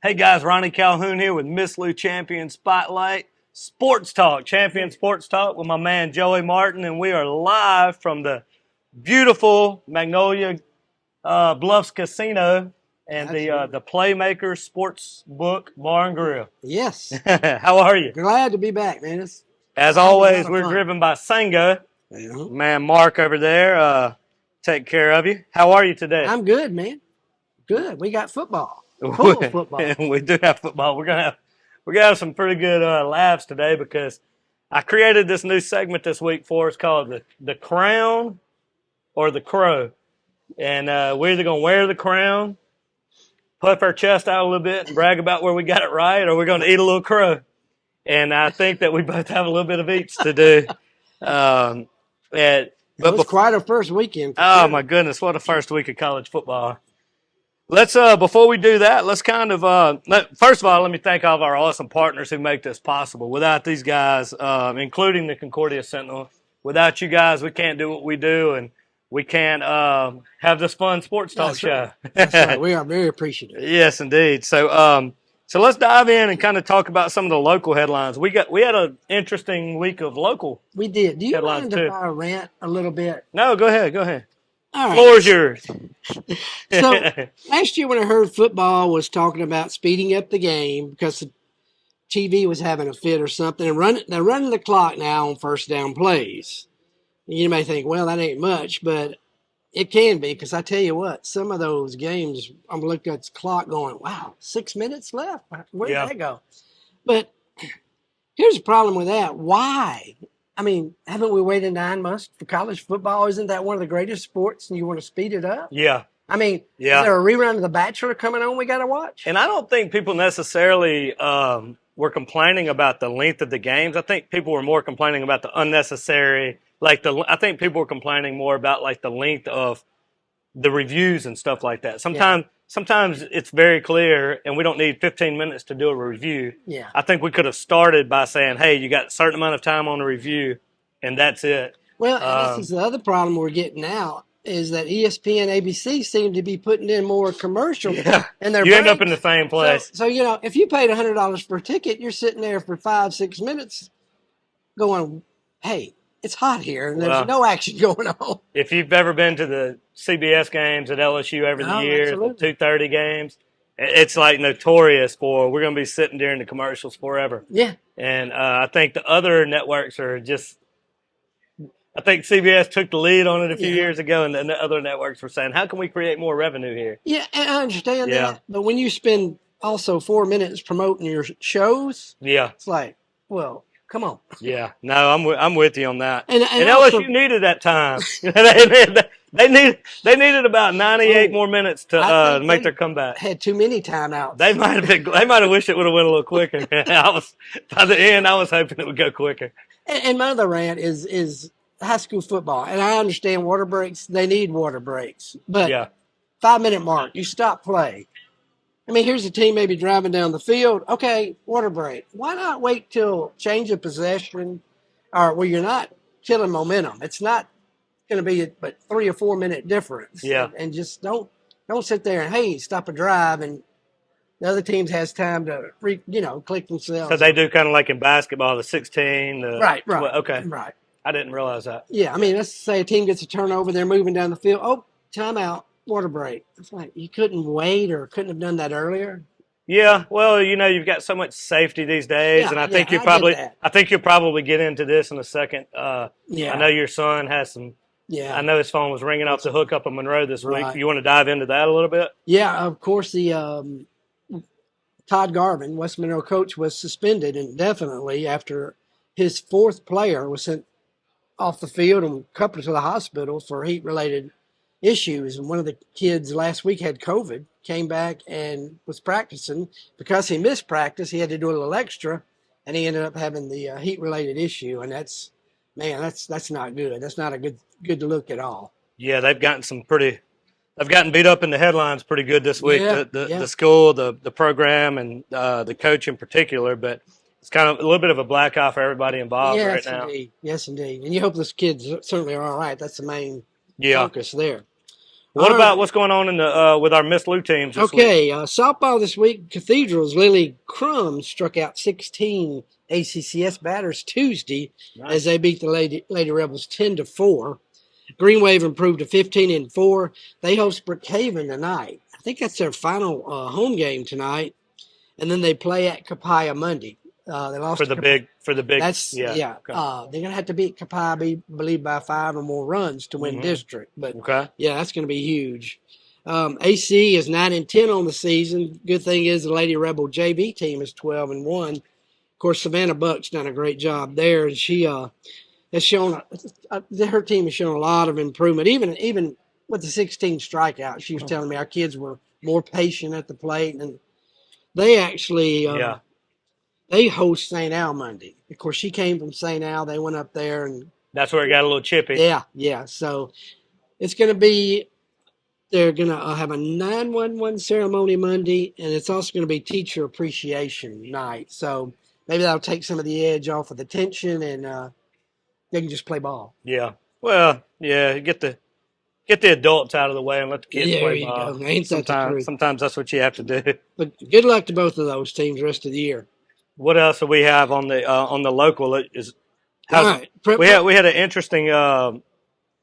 Hey guys, Ronnie Calhoun here with Miss Lou Champion Spotlight Sports Talk, Champion Sports Talk with my man Joey Martin, and we are live from the beautiful Magnolia Bluffs Casino and the Playmaker Sports Book Bar and Grill. Yes. How are you? Glad to be back, man. As always, we're driven by Sango. Yeah. Man, Mark over there, take care of you. How are you today? I'm good, man. Good. We got football. Full football. We do have football. We're gonna have some pretty good laughs today because I created this new segment this week for us called the Crown or the Crow, and we're either gonna wear the crown, puff our chest out a little bit, and brag about where we got it right, or we're gonna eat a little crow. And I think that we both have a little bit of each to do. But it was quite a first weekend. Oh my goodness, what a first week of college football! Let's before we do that, let's kind of first of all, let me thank all of our awesome partners who make this possible. Without these guys, including the Concordia Sentinel, without you guys, we can't do what we do, and we can't have this fun sports talk show. That's right. We are very appreciative. Yes, indeed. So let's dive in and kind of talk about some of the local headlines. We had an interesting week of local. We did. Do you mind if I rant a little bit? No, go ahead. Go ahead. All right. Floor is yours. So last year when I heard football was talking about speeding up the game because the TV was having a fit or something, and they're running the clock now on first down plays. You may think, well, that ain't much, but it can be, because I tell you what, some of those games, I'm looking at the clock going, wow, 6 minutes left. Where did that go? But here's the problem with that. Why? I mean, haven't we waited 9 months for college football? Isn't that one of the greatest sports, and you want to speed it up? Yeah. I mean, is there a rerun of The Bachelor coming on we got to watch? And I don't think people necessarily were complaining about the length of the games. I think people were more complaining about the unnecessary, I think people were complaining more about like the length of the reviews and stuff like that. Sometimes it's very clear, and we don't need 15 minutes to do a review. Yeah. I think we could have started by saying, hey, you got a certain amount of time on the review, and that's it. Well, and this is the other problem we're getting now, is that ESPN, ABC seem to be putting in more commercials. Yeah. And they're you end up in the same place. So, if you paid $100 for a ticket, you're sitting there for 5-6 minutes going, hey, it's hot here, and there's no action going on. If you've ever been to the CBS games at LSU over the years, the 2:30 games, it's like notorious for we're going to be sitting during the commercials forever. Yeah. And I think the other networks are just – I think CBS took the lead on it a few years ago, and then the other networks were saying, how can we create more revenue here? Yeah, and I understand that. But when you spend also 4 minutes promoting your shows, it's like, well – come on. Yeah, no, I'm with you on that. And LSU needed that time. they needed about 98 more minutes to make their comeback. Had too many timeouts. They might have wished it would have went a little quicker. By the end, I was hoping it would go quicker. And my other rant is high school football. And I understand water breaks. They need water breaks. But 5-minute mark, you stop play. I mean, here's a team maybe driving down the field. Okay, water break. Why not wait till change of possession, or where you're not killing momentum? It's not going to be but 3 or 4 minute difference. Yeah, and just don't sit there and hey, stop a drive, and the other team has time to click themselves. So they do kind of like in basketball, the 16, right. Okay, right. I didn't realize that. Yeah, I mean, let's say a team gets a turnover, they're moving down the field. Oh, timeout. Water break. It's like you couldn't wait or couldn't have done that earlier. Yeah, well, you've got so much safety these days, and I think you'll probably get into this in a second. I know your son has some. Yeah, I know his phone was ringing off the hook up in Monroe this week. You want to dive into that a little bit? Yeah, of course. The Todd Garvin, West Monroe coach, was suspended indefinitely after his fourth player was sent off the field and coupled to the hospital for heat-related issues. And one of the kids last week had COVID, came back and was practicing. Because he missed practice, he had to do a little extra, and he ended up having the heat-related issue. And that's not good. That's not a good look at all. Yeah, they've gotten beat up in the headlines pretty good this week. The school, the program, and the coach in particular. But it's kind of a little bit of a black eye for everybody involved right now. Yes, indeed. And you hope those kids certainly are all right. That's the main focus there. What All about right. what's going on in the with our Miss Lou teams this week? Okay, softball this week. Cathedral's Lily Crum struck out 16 ACCS batters Tuesday as Nice. they beat the Lady Rebels 10-4. Green Wave improved to 15-4. They host Brookhaven tonight. I think that's their final home game tonight, and then they play at Capaya Monday. They lost For to the Capaya. big, That's yeah. yeah. Okay. They're gonna have to beat Capaya, believe, by 5 or more runs to win district. But Okay. yeah, that's gonna be huge. AC is 9-10 on the season. Good thing is the Lady Rebel JV team is 12-1. Of course, Savannah Buck's done a great job there, and she has shown her team has shown a lot of improvement. Even with the 16 strikeouts, she was telling me our kids were more patient at the plate, and they actually Yeah. they host St. Al Monday. Of course, she came from St. Al. They went up there, and That's where it got a little chippy. yeah. So it's going to be. They're going to have a 911 ceremony Monday, and it's also going to be teacher appreciation night. So maybe that'll take some of the edge off of the tension, and they can just play ball. Yeah. Well, yeah. Get the adults out of the way and let the kids There play you ball. go. Ain't that the truth? Sometimes that's what you have to do. But good luck to both of those teams the rest of the year. What else do we have on the local? All How's right. we had an interesting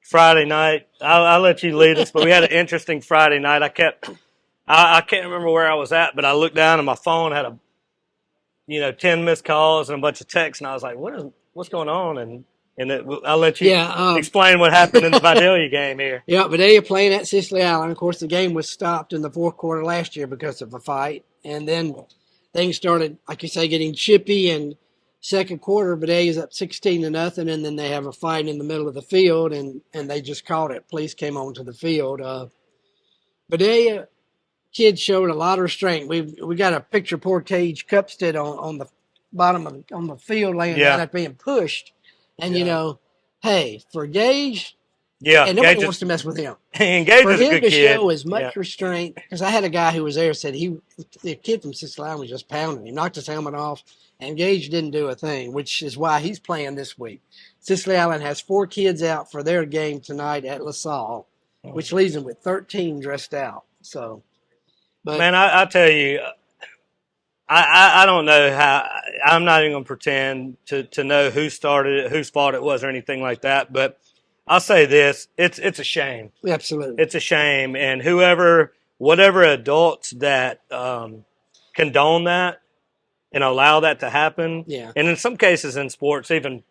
Friday night. I'll let you lead us, but we had an interesting Friday night. I can't remember where I was at, but I looked down and my phone had 10 missed calls and a bunch of texts, and I was like, what's going on? I'll let you explain what happened in the Vidalia game here. Yeah, Vidalia playing at Sicily Island. Of course, the game was stopped in the fourth quarter last year because of a fight. And then things started, like you say, getting chippy. And second quarter, Vidalia's up 16-0. And then they have a fight in the middle of the field, and they just caught it. Police came onto the field. Vidalia kids showed a lot of restraint. We got a picture of poor Cage Cupstead on the bottom on the field laying down after being pushed. And, hey, for Gage, yeah, and nobody wants to mess with him. And Gage For is a him good to kid. show as much restraint, because I had a guy who was there said the kid from Sicily Island was just pounding him, knocked his helmet off, and Gage didn't do a thing, which is why he's playing this week. Sicily Island has 4 kids out for their game tonight at LaSalle, which leaves them with 13 dressed out. So, but man, I tell you, I don't know how. I'm not even going to pretend to know who started it, whose fault it was, or anything like that. But I'll say this: it's a shame. absolutely, It's a shame, and whatever adults that condone that and allow that to happen, yeah, and in some cases in sports even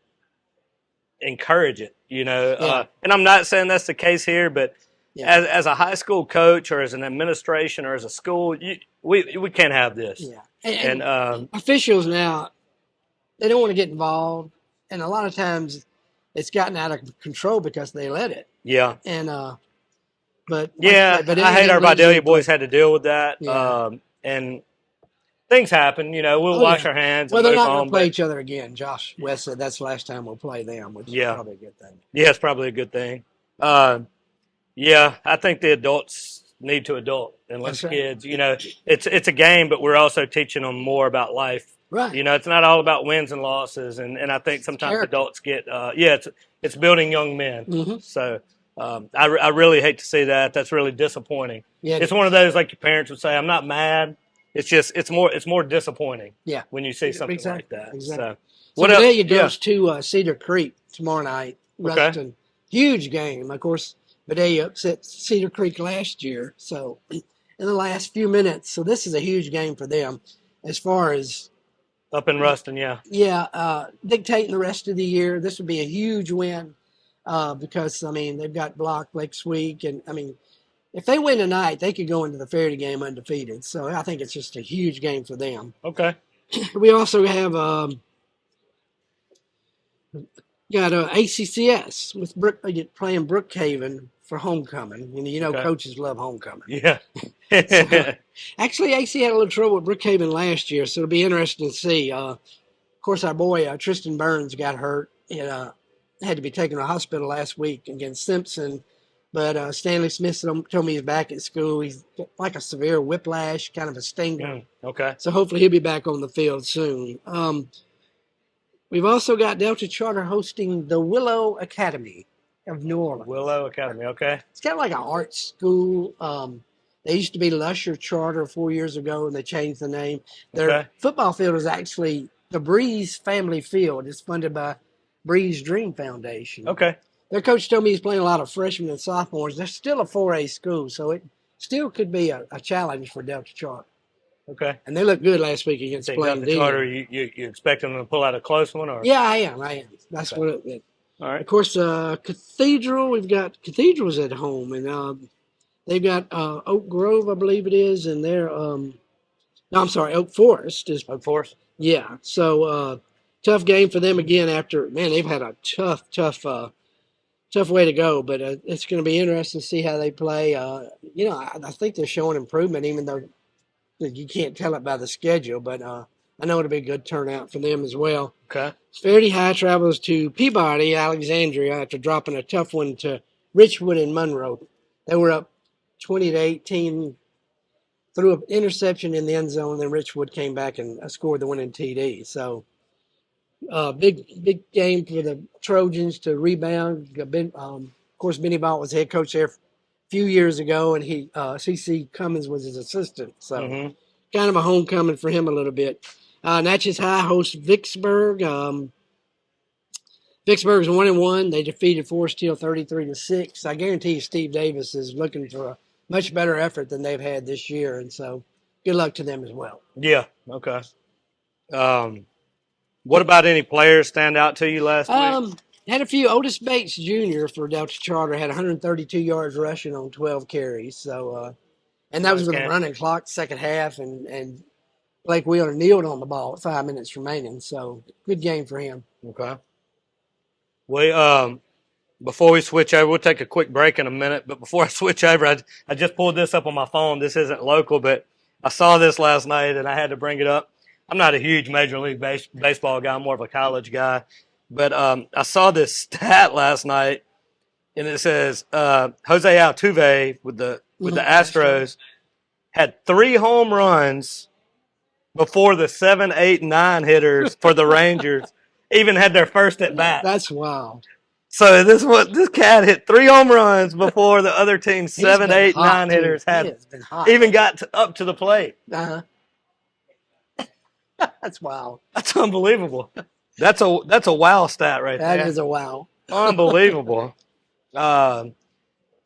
encourage it. Yeah. And I'm not saying that's the case here, but yeah, as a high school coach or as an administration or as a school, we can't have this. yeah. And Officials now, they don't want to get involved, and a lot of times it's gotten out of control because they let it. yeah, And but yeah, but I hate our Vidalia boys play. had to deal with that. Yeah. And things happen. We'll wash our hands Well, and they're move not going on. to play But each other again. Josh West said that's the last time we'll play them, which is probably a good thing. yeah, it's probably a good thing. Yeah, I think the adults need to adult and let That's the right. kids. It's a game, but we're also teaching them more about life. Right. It's not all about wins and losses, and I think sometimes Character. adults get it's building young men. Mm-hmm. So I really hate to see that. That's really disappointing. Yeah, it's one of those, like your parents would say, I'm not mad. It's just it's more disappointing. Yeah. When you see something like that. Exactly. So what else? Vidalia goes to Cedar Creek tomorrow night. Ruston. Okay. Huge game. Of course, Vidalia upset Cedar Creek last year. So in the last few minutes. So this is a huge game for them as far as up in Ruston, dictating the rest of the year. This would be a huge win because, they've got Block next week. And, if they win tonight, they could go into the Faraday game undefeated. So I think it's just a huge game for them. Okay. We also have got ACCS with playing Brookhaven for homecoming. And coaches love homecoming. Yeah. So, actually, AC had a little trouble with Brookhaven last year, so it'll be interesting to see. Of course, our boy Tristan Burns got hurt and had to be taken to the hospital last week against Simpson. But Stanley Smith told me he's back at school. He's got like a severe whiplash, kind of a stinger. Okay. So hopefully he'll be back on the field soon. We've also got Delta Charter hosting the Willow Academy of New Orleans. Willow Academy. Okay. It's kind of like an art school. They used to be Lusher Charter 4 years ago, and they changed the name. Their Okay. football field is actually the Breeze Family Field. It's funded by Breeze Dream Foundation. Okay. Their coach told me he's playing a lot of freshmen and sophomores. They're still a 4A school, so it still could be a challenge for Delta Charter. Okay. And they looked good last week against So Plain Delta Charter, you expect them to pull out a close one, or? Yeah, I am. That's Okay. what it. All right. Of course, Cathedral. We've got Cathedrals at home, and they've got Oak Grove, I believe it is, and they're no, I'm sorry, Oak Forest is. Oak Forest. Yeah, so tough game for them again. After they've had a tough way to go, but it's going to be interesting to see how they play. I think they're showing improvement, even though you can't tell it by the schedule. But I know it'll be a good turnout for them as well. Okay. Fairleigh High travels to Peabody, Alexandria, after dropping a tough one to Richwood and Monroe. They were up 20-18, threw an interception in the end zone, then Richwood came back and scored the winning TD. So big game for the Trojans to rebound. Of course, Benny Balt was head coach there a few years ago, and C.C. Cummins was his assistant. So kind of a homecoming for him a little bit. Natchez High hosts Vicksburg. Vicksburg's 1-1. They defeated Forest Hill 33-6. I guarantee you Steve Davis is looking for a much better effort than they've had this year, and so good luck to them as well. Yeah. Okay. What about any players stand out to you last week? Had a few. Otis Bates Jr. for Delta Charter had 132 yards rushing on 12 carries. So, and that was with a running clock second half, and Blake Wheeler kneeled on the ball with 5 minutes remaining. So good game for him. Okay. Before we switch over, we'll take a quick break in a minute. But before I switch over, I just pulled this up on my phone. This isn't local, but I saw this last night and I had to bring it up. I'm not a huge Major League Baseball guy. I'm more of a college guy. But I saw this stat last night, and it says Jose Altuve with the Astros had 3 home runs before the 7, 8, 9 hitters for the Rangers even had their first at bat. That's wild. So this cat hit 3 home runs before the other team's 7, 8, 9 hitters had even got up to the plate. Uh-huh. That's wild. That's unbelievable. That's a wow stat right there. That is a wow. Unbelievable.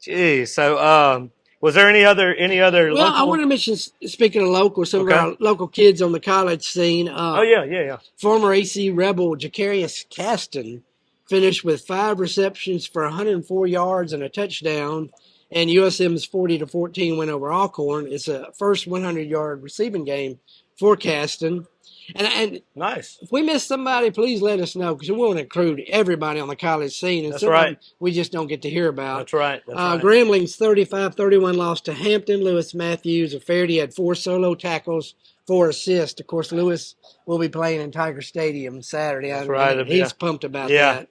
Geez. So was there any other Well, local? I want to mention, speaking of local, some of our local kids on the college scene. Yeah. Former AC Rebel Jacarius Caston finished with 5 receptions for 104 yards and a touchdown, and USM's 40-14 win over Alcorn. It's a first 100-yard receiving game for Caston. And nice. If we miss somebody, please let us know, because we want to include everybody on the college scene. And that's right. We just don't get to hear about. That's right. Grambling's 35-31 loss to Hampton. Lewis Matthews of Faraday had 4 solo tackles, 4 assists. Of course, Lewis will be playing in Tiger Stadium Saturday. That's right. He's pumped about that.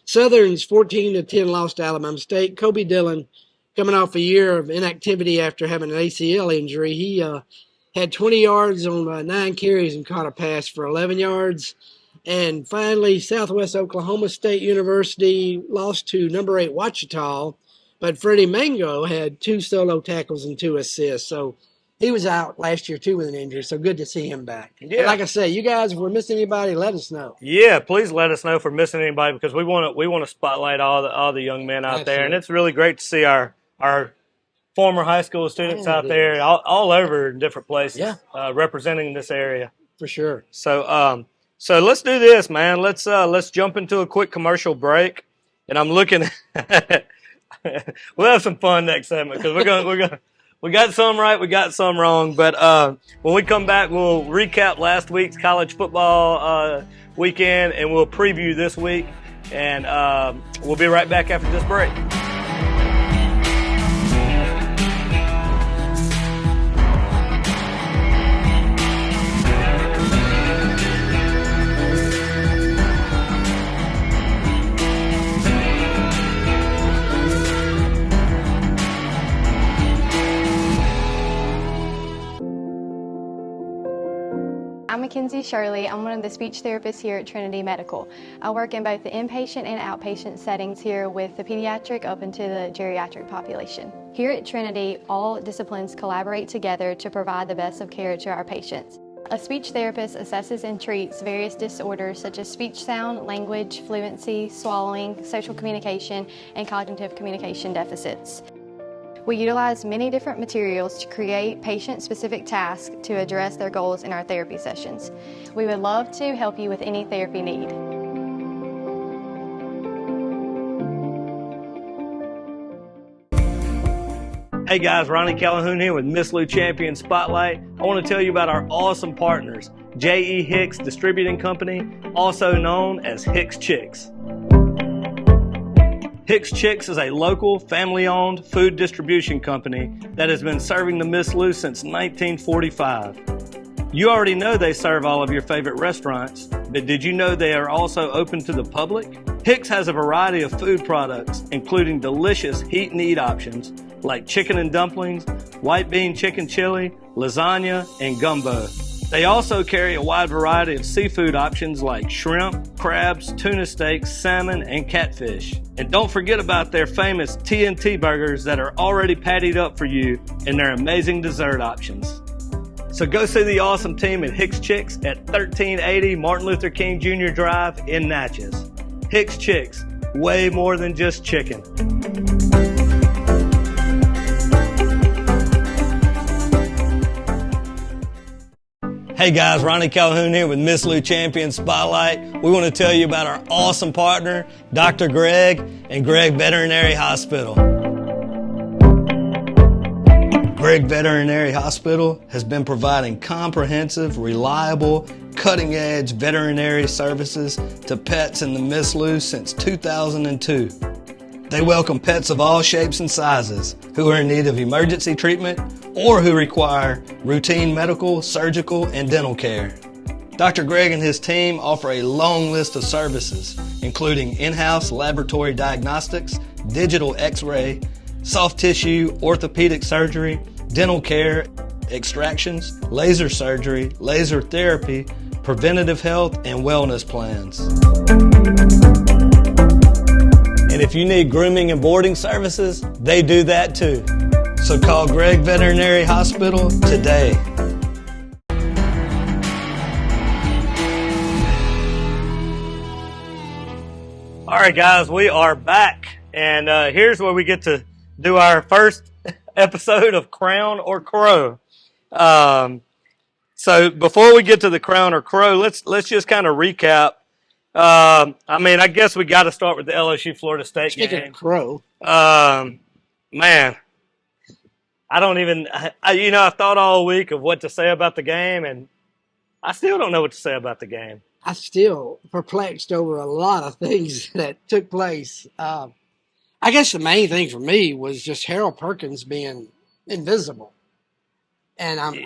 Southern's 14-10 loss to Alabama State. Kobe Dillon, coming off a year of inactivity after having an ACL injury, he had 20 yards on 9 carries and caught a pass for 11 yards. And finally, Southwest Oklahoma State University lost to number 8 Ouachita, but Freddie Mango had 2 solo tackles and 2 assists. So he was out last year too with an injury. So good to see him back. Yeah. Like I say, you guys, if we're missing anybody, let us know. Yeah, please let us know if we're missing anybody, because we want to spotlight all the young men out there, and it's really great to see our former high school students out there all over in different places, representing this area. For sure. So let's do this, man. Let's jump into a quick commercial break, and I'm looking. We'll have some fun next segment, because we got some right, we got some wrong. But when we come back, we'll recap last week's college football weekend, and we'll preview this week. And we'll be right back after this break. Lindsay Shirley. I'm one of the speech therapists here at Trinity Medical. I work in both the inpatient and outpatient settings here with the pediatric up into the geriatric population. Here at Trinity, all disciplines collaborate together to provide the best of care to our patients. A speech therapist assesses and treats various disorders such as speech sound, language, fluency, swallowing, social communication, and cognitive communication deficits. We utilize many different materials to create patient-specific tasks to address their goals in our therapy sessions. We would love to help you with any therapy need. Hey guys, Ronnie Calhoun here with Miss Lou Champion Spotlight. I want to tell you about our awesome partners, J.E. Hicks Distributing Company, also known as Hicks Chicks. Hicks Chicks is a local, family-owned food distribution company that has been serving the Miss Lou since 1945. You already know they serve all of your favorite restaurants, but did you know they are also open to the public? Hicks has a variety of food products, including delicious heat and eat options like chicken and dumplings, white bean chicken chili, lasagna, and gumbo. They also carry a wide variety of seafood options like shrimp, crabs, tuna steaks, salmon, and catfish. And don't forget about their famous TNT burgers that are already pattied up for you and their amazing dessert options. So go see the awesome team at Hicks Chicks at 1380 Martin Luther King Jr. Drive in Natchez. Hicks Chicks, way more than just chicken. Hey guys, Ronnie Calhoun here with Miss Lou Champion Spotlight. We want to tell you about our awesome partner, Dr. Greg and Greg Veterinary Hospital. Greg Veterinary Hospital has been providing comprehensive, reliable, cutting-edge veterinary services to pets in the Miss Lou since 2002. They welcome pets of all shapes and sizes who are in need of emergency treatment or who require routine medical, surgical, and dental care. Dr. Greg and his team offer a long list of services, including in-house laboratory diagnostics, digital x-ray, soft tissue, orthopedic surgery, dental care, extractions, laser surgery, laser therapy, preventative health, and wellness plans. And if you need grooming and boarding services, they do that too. So call Greg Veterinary Hospital today. All right, guys, we are back. And here's where we get to do our first episode of Crown or Crow. So before we get to the Crown or Crow, let's just kind of recap. I guess we got to start with the LSU Florida State game. Speaking of Crow. Man, I've thought all week of what to say about the game, and I still don't know what to say about the game. I'm still perplexed over a lot of things that took place. I guess the main thing for me was just Harold Perkins being invisible. And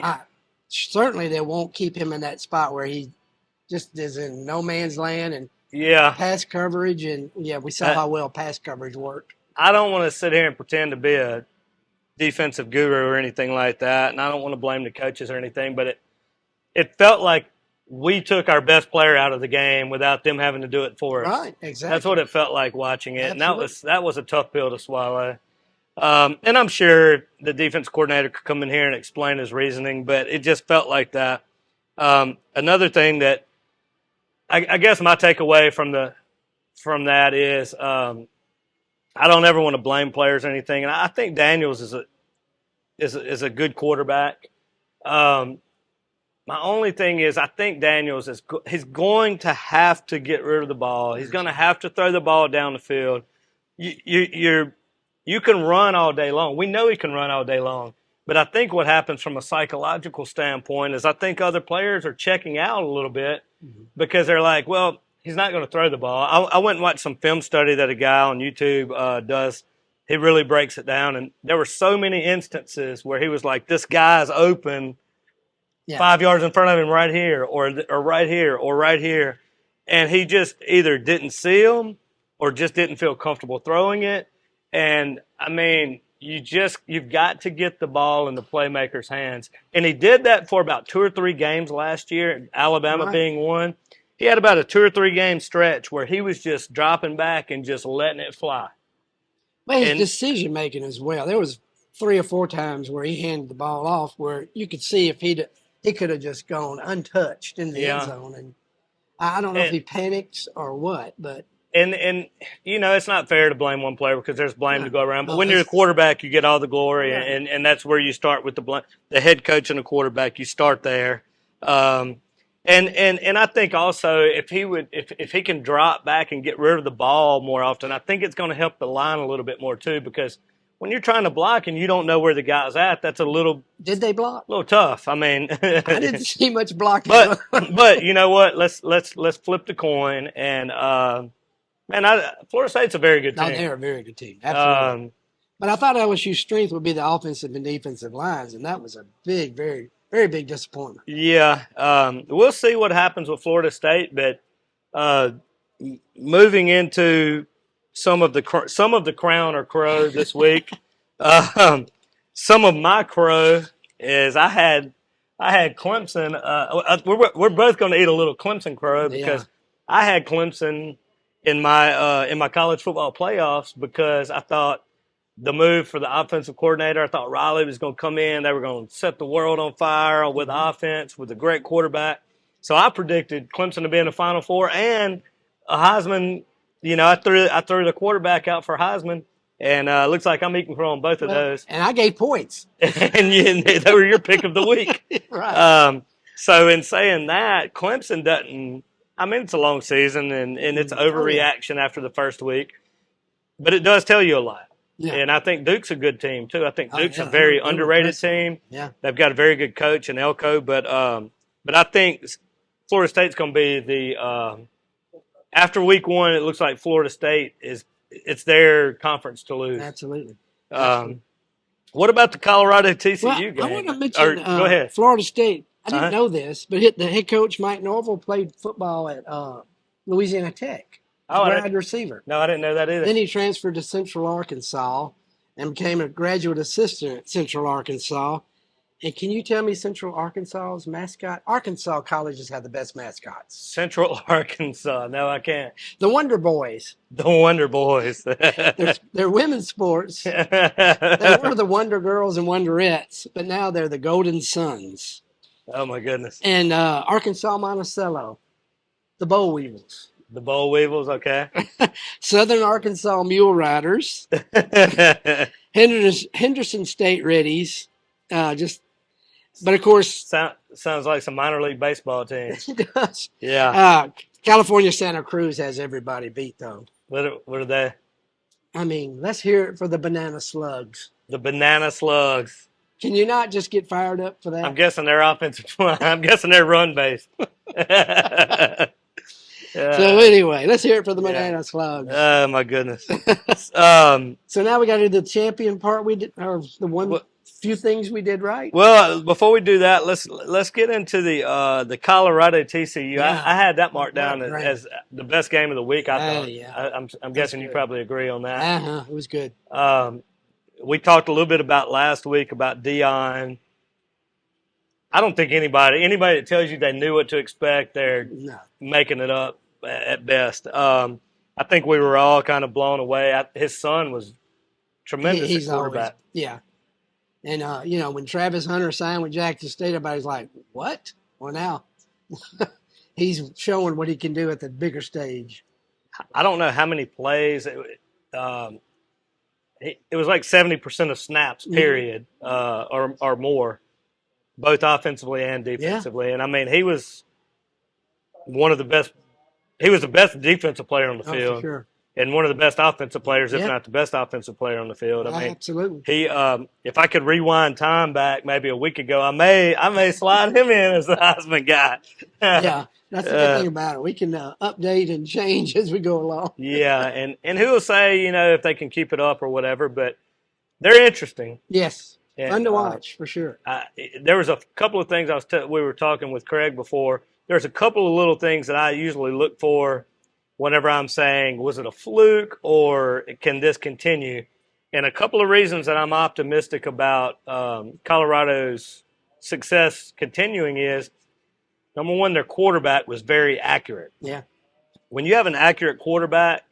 certainly they won't keep him in that spot where he just is in no man's land and pass coverage. And, we saw how well pass coverage worked. I don't want to sit here and pretend to be a defensive guru or anything like that, and I don't want to blame the coaches or anything, but it felt like we took our best player out of the game without them having to do it for us. Right, exactly. That's what it felt like watching it, Absolutely. And that was a tough pill to swallow. And I'm sure the defense coordinator could come in here and explain his reasoning, but it just felt like that. Another thing that I guess my takeaway from that is I don't ever want to blame players or anything, and I think Daniels is a good quarterback. My only thing is I think Daniels he's going to have to get rid of the ball. He's going to have to throw the ball down the field. You can run all day long. We know he can run all day long. But I think what happens from a psychological standpoint is I think other players are checking out a little bit because they're like, well, he's not going to throw the ball. I went and watched some film study that a guy on YouTube does. He really breaks it down. And there were so many instances where he was like, this guy's open 5 yards in front of him right here or right here or right here. And he just either didn't see him or just didn't feel comfortable throwing it. And, you've got to get the ball in the playmakers' hands. And he did that for about 2 or 3 games last year, Alabama being one. He had about a 2 or 3 game stretch where he was just dropping back and just letting it fly. But his decision making as well. There was 3 or 4 times where he handed the ball off where you could see if he could have just gone untouched in the end zone. And I don't know if he panics or what, but. And it's not fair to blame one player because there's blame to go around. But when you're the quarterback, you get all the glory, and that's where you start with the head coach and the quarterback. You start there. And I think also if he can drop back and get rid of the ball more often, I think it's going to help the line a little bit more too, because when you're trying to block and you don't know where the guy's at, that's a little. Did they block? A little tough. I mean, I didn't see much blocking. But you know what? Let's flip the coin and. Florida State's a very good team. No, they're a very good team. Absolutely. But I thought LSU's strength would be the offensive and defensive lines, and that was a big, very, very big disappointment. Yeah. We'll see what happens with Florida State, but moving into some of the crown or crow this week, some of my crow is I had Clemson. We're both going to eat a little Clemson crow because I had Clemson in my college football playoffs because I thought the move for the offensive coordinator, I thought Riley was going to come in. They were going to set the world on fire with offense, with a great quarterback. So I predicted Clemson to be in the Final Four and a Heisman. I threw the quarterback out for Heisman, and it looks like I'm eating crow on both of those. And I gave points. And they were your pick of the week. Right. So in saying that, Clemson doesn't. I mean, it's a long season, and it's overreaction after the first week. But it does tell you a lot. Yeah. And I think Duke's a good team, too. I think Duke's a very underrated team. Yeah. They've got a very good coach in Elko. But I think Florida State's going to be the after week 1, it looks like Florida State it's their conference to lose. Absolutely. What about the Colorado TCU game? I want to mention go ahead. Florida State. I didn't know this, but the head coach, Mike Norvell, played football at Louisiana Tech. Wide receiver. No, I didn't know that either. Then he transferred to Central Arkansas and became a graduate assistant at Central Arkansas. And can you tell me Central Arkansas's mascot? Arkansas colleges have the best mascots. Central Arkansas. No, I can't. The Wonder Boys. The Wonder Boys. They're women's sports. They were the Wonder Girls and Wonderettes, but now they're the Golden Sons. Oh, my goodness. And Arkansas Monticello, the Boll Weevils. The Boll Weevils, okay. Southern Arkansas Mule Riders. Henderson State Reddies. But of course. Sounds like some minor league baseball teams. It does. Yeah. California Santa Cruz has everybody beat, though. What are they? I mean, let's hear it for the Banana Slugs. The Banana Slugs. Can you not just get fired up for that? I'm guessing they're offensive. I'm guessing they're run based. So anyway, let's hear it for the Banana Slugs. Oh my goodness. So now we got to do the champion part. We did, or the few things we did right. Well, before we do that, let's get into the Colorado TCU. Yeah. I had that marked down as the best game of the week. I thought. Yeah. I'm guessing you probably agree on that. It was good. We talked a little bit about last week about Dion. I don't think anybody that tells you they knew what to expect, they're making it up at best. I think we were all kind of blown away. His son was tremendous He's at quarterback. Always, and, when Travis Hunter signed with Jackson State, everybody's like, what? Well, now he's showing what he can do at the bigger stage. I don't know how many plays. It was like 70% of snaps, period, or more, both offensively and defensively. And, I mean, he was one of the best. He was the best defensive player on the field. For sure. And one of the best offensive players, if not the best offensive player on the field. I mean, absolutely. He, if I could rewind time back maybe a week ago, I may slide him in as the Heisman guy. Yeah, that's the good thing about it. We can update and change as we go along. Yeah, and who will say, if they can keep it up or whatever, but they're interesting. Yes, fun to watch for sure. There was a couple of things we were talking with Craig before. There's a couple of little things that I usually look for whenever I'm saying, was it a fluke or can this continue? And a couple of reasons that I'm optimistic about Colorado's success continuing is, number one, their quarterback was very accurate. Yeah. When you have an accurate quarterback,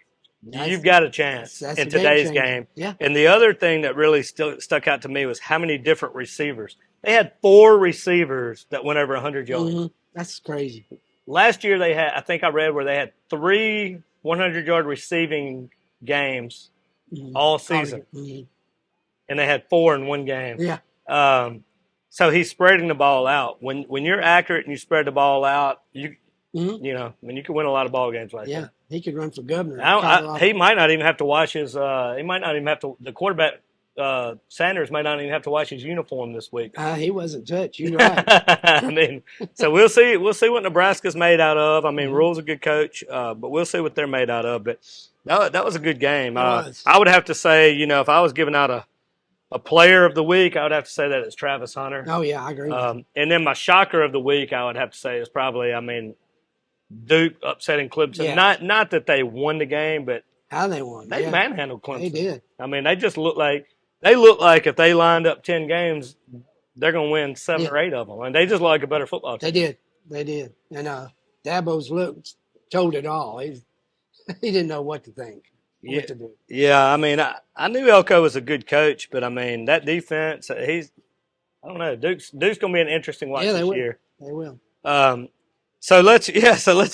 you've got a chance that's in a game today's changer. game. Yeah. And the other thing that really stuck out to me was how many different receivers. They had 4 receivers that went over 100 yards. Mm-hmm. That's crazy. Last year they had, I think I read where they had 3 100-yard receiving games all season. Mm-hmm. And they had 4 in one game. Yeah. So he's spreading the ball out. When you're accurate and you spread the ball out, you can win a lot of ball games like that. Yeah, he could run for governor. He might not even have to wash his. The quarterback Sanders might not even have to wash his uniform this week. He wasn't touched. You're right. I mean, so we'll see. We'll see what Nebraska's made out of. I mean, Rule's a good coach, but we'll see what they're made out of. But that was a good game. I would have to say, if I was giving out a player of the week, I would have to say that it's Travis Hunter. Oh yeah, I agree. And then my shocker of the week, I would have to say is probably, Duke upsetting Clemson. Yeah. Not that they won the game, but how they won. They manhandled Clemson. They did. They just look like if they lined up 10 games, they're going to win 7 or 8 of them. And they just look like a better football team. They did. And Dabo's told it all. He didn't know what to think. What to do. Yeah, I knew Elko was a good coach, but that defense, I don't know. Duke's going to be an interesting watch this year. They will. So let's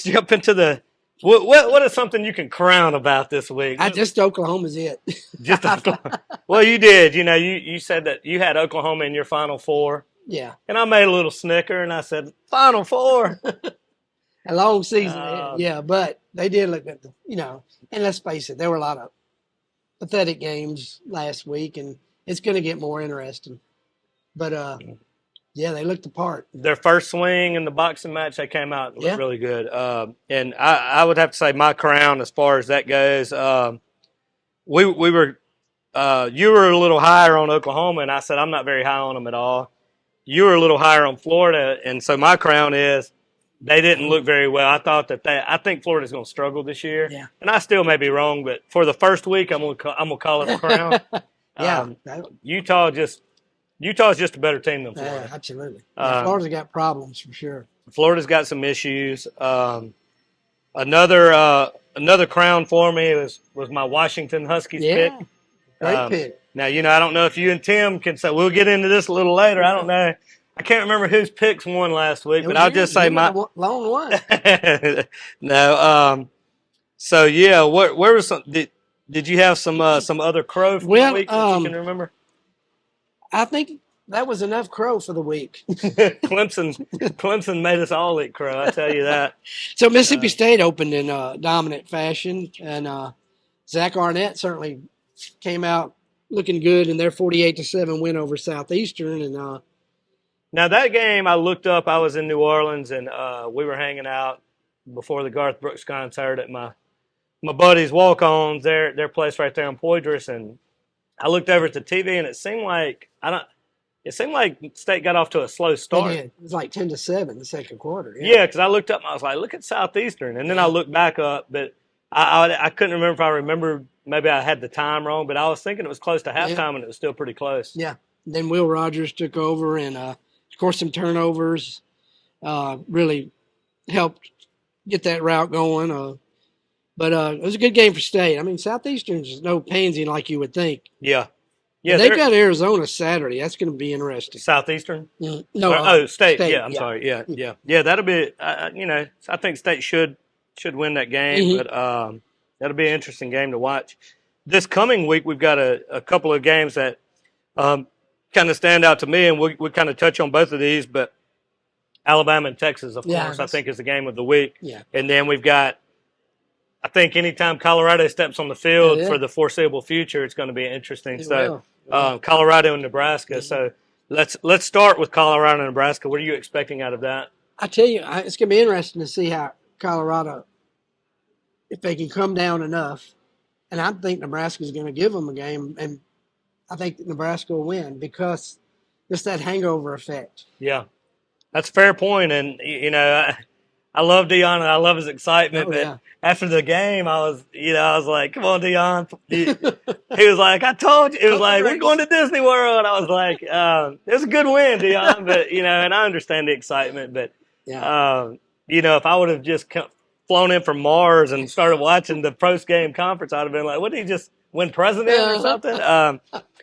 jump into what is something you can crown about this week? Just Oklahoma's it. Just Oklahoma. Well, you did. You said that you had Oklahoma in your Final Four. Yeah. And I made a little snicker and I said, Final Four. A long season. But they did look at and let's face it, there were a lot of pathetic games last week, and it's going to get more interesting. But, they looked the part. Their first swing in the boxing match, they came out and looked really good. And I would have to say my crown as far as that goes. We were you were a little higher on Oklahoma, and I said I'm not very high on them at all. You were a little higher on Florida, and so my crown is they didn't look very well. I think Florida's going to struggle this year. Yeah. And I still may be wrong, but for the first week, I'm gonna call it a crown. Utah's just a better team than Florida. Yeah, absolutely. Florida's got problems for sure. Florida's got some issues. Another crown for me was my Washington Huskies pick. Great pick. Now, I don't know if you and Tim can say, we'll get into this a little later. I don't know. I can't remember whose picks won last week, but I'll just say my long one. No. So yeah, where was some? Did you have some other crow from the week that you can remember? I think that was enough crow for the week. Clemson made us all eat crow. I tell you that. So Mississippi State opened in dominant fashion, and Zach Arnett certainly came out looking good in their 48-7 win over Southeastern. And now that game, I looked up. I was in New Orleans, and we were hanging out before the Garth Brooks concert at my buddies' walk-ons. Their place right there in Poydras, and I looked over at the TV, and it seemed like State got off to a slow start. It was like 10-7 the second quarter. Yeah, because I looked up and I was like, look at Southeastern. And then I looked back up, but I couldn't remember if I remembered, maybe I had the time wrong, but I was thinking it was close to halftime and it was still pretty close. Yeah. Then Will Rogers took over, and, of course, some turnovers really helped get that route going. But it was a good game for State. Southeastern's no pansy like you would think. Yeah. Yeah, they've got Arizona Saturday. That's going to be interesting. Southeastern? No. State. Yeah, I'm sorry. Yeah. That'll be. I think State should win that game, but that'll be an interesting game to watch. This coming week, we've got a couple of games that kind of stand out to me, and we kind of touch on both of these. But Alabama and Texas, of course, I think is the game of the week. Yeah. And then we've got. I think anytime Colorado steps on the field for the foreseeable future, it's going to be interesting. Colorado and Nebraska. So let's start with Colorado and Nebraska. What are you expecting out of that? I tell you, it's going to be interesting to see how Colorado, if they can come down enough. And I think Nebraska is going to give them a game, and I think Nebraska will win because just that hangover effect. Yeah, that's a fair point. And I love Dion and I love his excitement. Oh, But yeah. after the game, I was like, come on, Dion. He was like, I told you. It was like, we're going to Disney World. I was like, it was a good win, Dion. But, and I understand the excitement. But, Yeah. if I would have just flown in from Mars and started watching the post-game conference, I'd have been like, what did he just win president or something?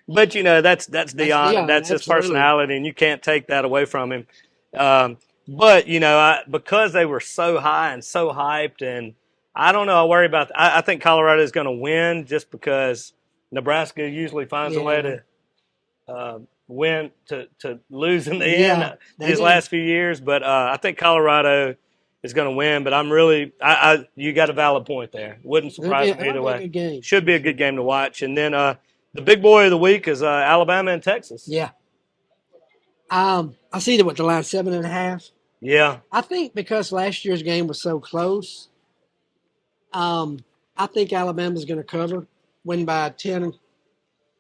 But, that's Dion, and that's his personality, and you can't take that away from him. But, because they were so high and so hyped, and I don't know, I worry about I think Colorado is going to win just because Nebraska usually finds a way to win, to lose in the end these last few years. But I think Colorado is going to win. But I'm really you got a valid point there. Wouldn't surprise me either way. Should be a good game to watch. And then the big boy of the week is Alabama and Texas. Yeah. I see that with the line 7.5. Yeah. I think because last year's game was so close, I think Alabama's going to cover, win by 10,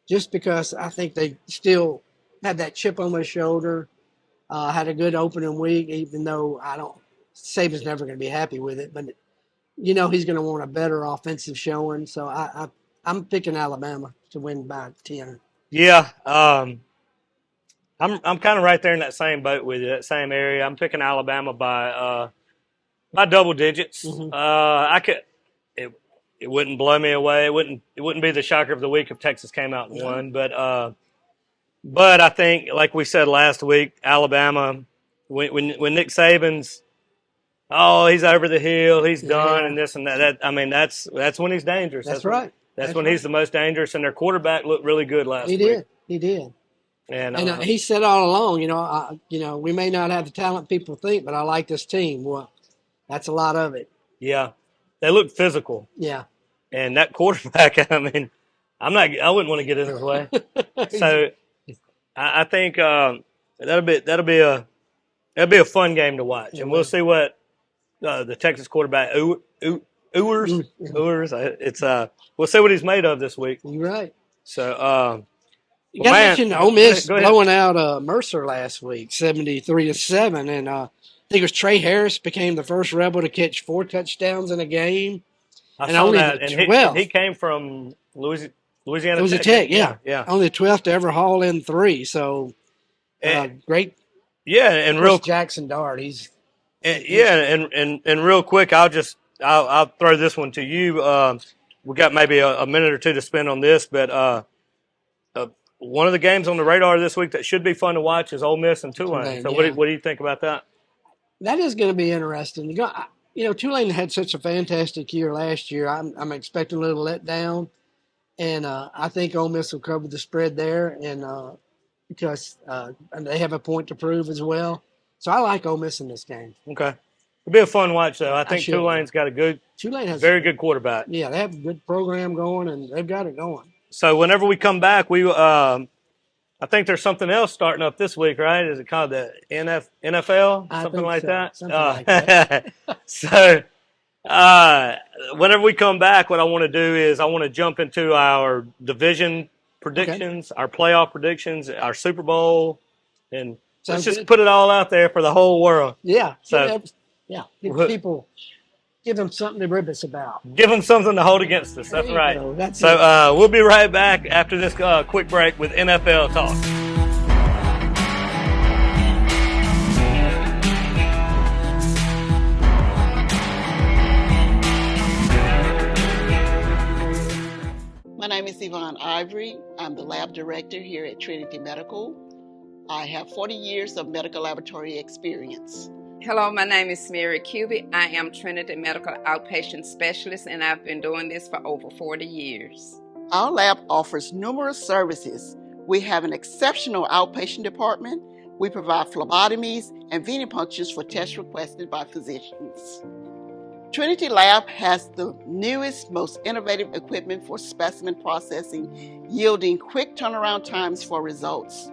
just because I think they still had that chip on their shoulder, had a good opening week, even though Saban's never going to be happy with it, but he's going to want a better offensive showing. So I'm picking Alabama to win by 10. Yeah. I'm kind of right there in that same boat with you, that same area. I'm picking Alabama by double digits. Mm-hmm. It wouldn't blow me away. It wouldn't be the shocker of the week if Texas came out and won. But I think, like we said last week, Alabama, when Nick Saban's, he's over the hill, he's done, and this and that. That's when he's dangerous. That's right. That's when he's the most dangerous. And their quarterback looked really good last week. He did. And he said all along, we may not have the talent people think, but I like this team. Well, that's a lot of it. Yeah, they look physical. Yeah, and that quarterback, I wouldn't want to get in his way. So I think that'll be a fun game to watch, and we'll see what the Texas quarterback Ewers. We'll see what he's made of this week. You're right. So. You got to mention Ole Miss blowing out Mercer last week, 73-7, and I think it was Trey Harris became the first Rebel to catch 4 touchdowns in a game. I saw that, and 12th. He came from Louisiana. It was Tech. Yeah. Only 12th to ever haul in 3. So great. Yeah, and real Jackson Dart. And real quick, I'll throw this one to you. We got maybe a minute or two to spend on this, but. One of the games on the radar this week that should be fun to watch is Ole Miss and Tulane. So what do you think about that? That is going to be interesting. Tulane had such a fantastic year last year. I'm expecting a little letdown, and I think Ole Miss will cover the spread there, and because they have a point to prove as well. So I like Ole Miss in this game. Okay, it'll be a fun watch though. I think Tulane's got Tulane has very good quarterback. Yeah, they have a good program going, and they've got it going. So whenever we come back, I think there's something else starting up this week, right? Is it called the NFL? Something like that? Something like that. So whenever we come back, what I want to do is I want to jump into our division predictions, our playoff predictions, our Super Bowl, and let's just put it all out there for the whole world. Yeah. So Give them something to rib us about. Give them something to hold against us. That's right. We'll be right back after this quick break with NFL Talk. My name is Yvonne Ivory. I'm the lab director here at Trinity Medical. I have 40 years of medical laboratory experience. Hello, my name is Mary Cubic. I am Trinity Medical Outpatient Specialist, and I've been doing this for over 40 years. Our lab offers numerous services. We have an exceptional outpatient department. We provide phlebotomies and venipunctures for tests requested by physicians. Trinity Lab has the newest, most innovative equipment for specimen processing, yielding quick turnaround times for results.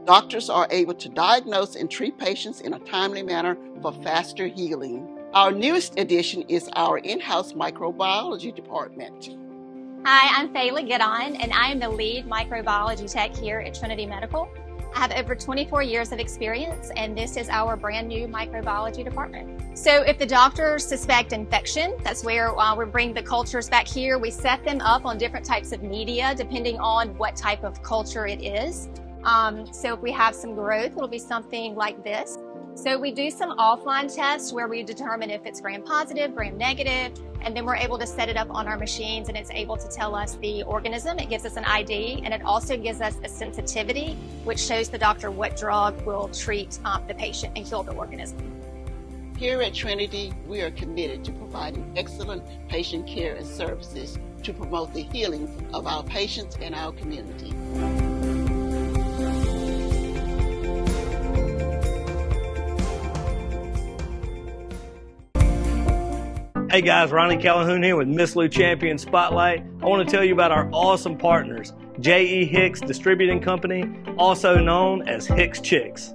Doctors are able to diagnose and treat patients in a timely manner for faster healing. Our newest addition is our in-house microbiology department. Hi, I'm Fayla Giddon, and I am the lead microbiology tech here at Trinity Medical. I have over 24 years of experience, and this is our brand new microbiology department. So if the doctors suspect infection, that's where we bring the cultures back here. We set them up on different types of media, depending on what type of culture it is. So if we have some growth, it'll be something like this. So we do some offline tests where we determine if it's gram positive, gram negative, and then we're able to set it up on our machines, and it's able to tell us the organism. It gives us an ID, and it also gives us a sensitivity, which shows the doctor what drug will treat the patient and kill the organism. Here at Trinity, we are committed to providing excellent patient care and services to promote the healing of our patients and our community. Hey guys, Ronnie Calhoun here with Miss Lou Champion Spotlight. I want to tell you about our awesome partners, J.E. Hicks Distributing Company, also known as Hicks Chicks.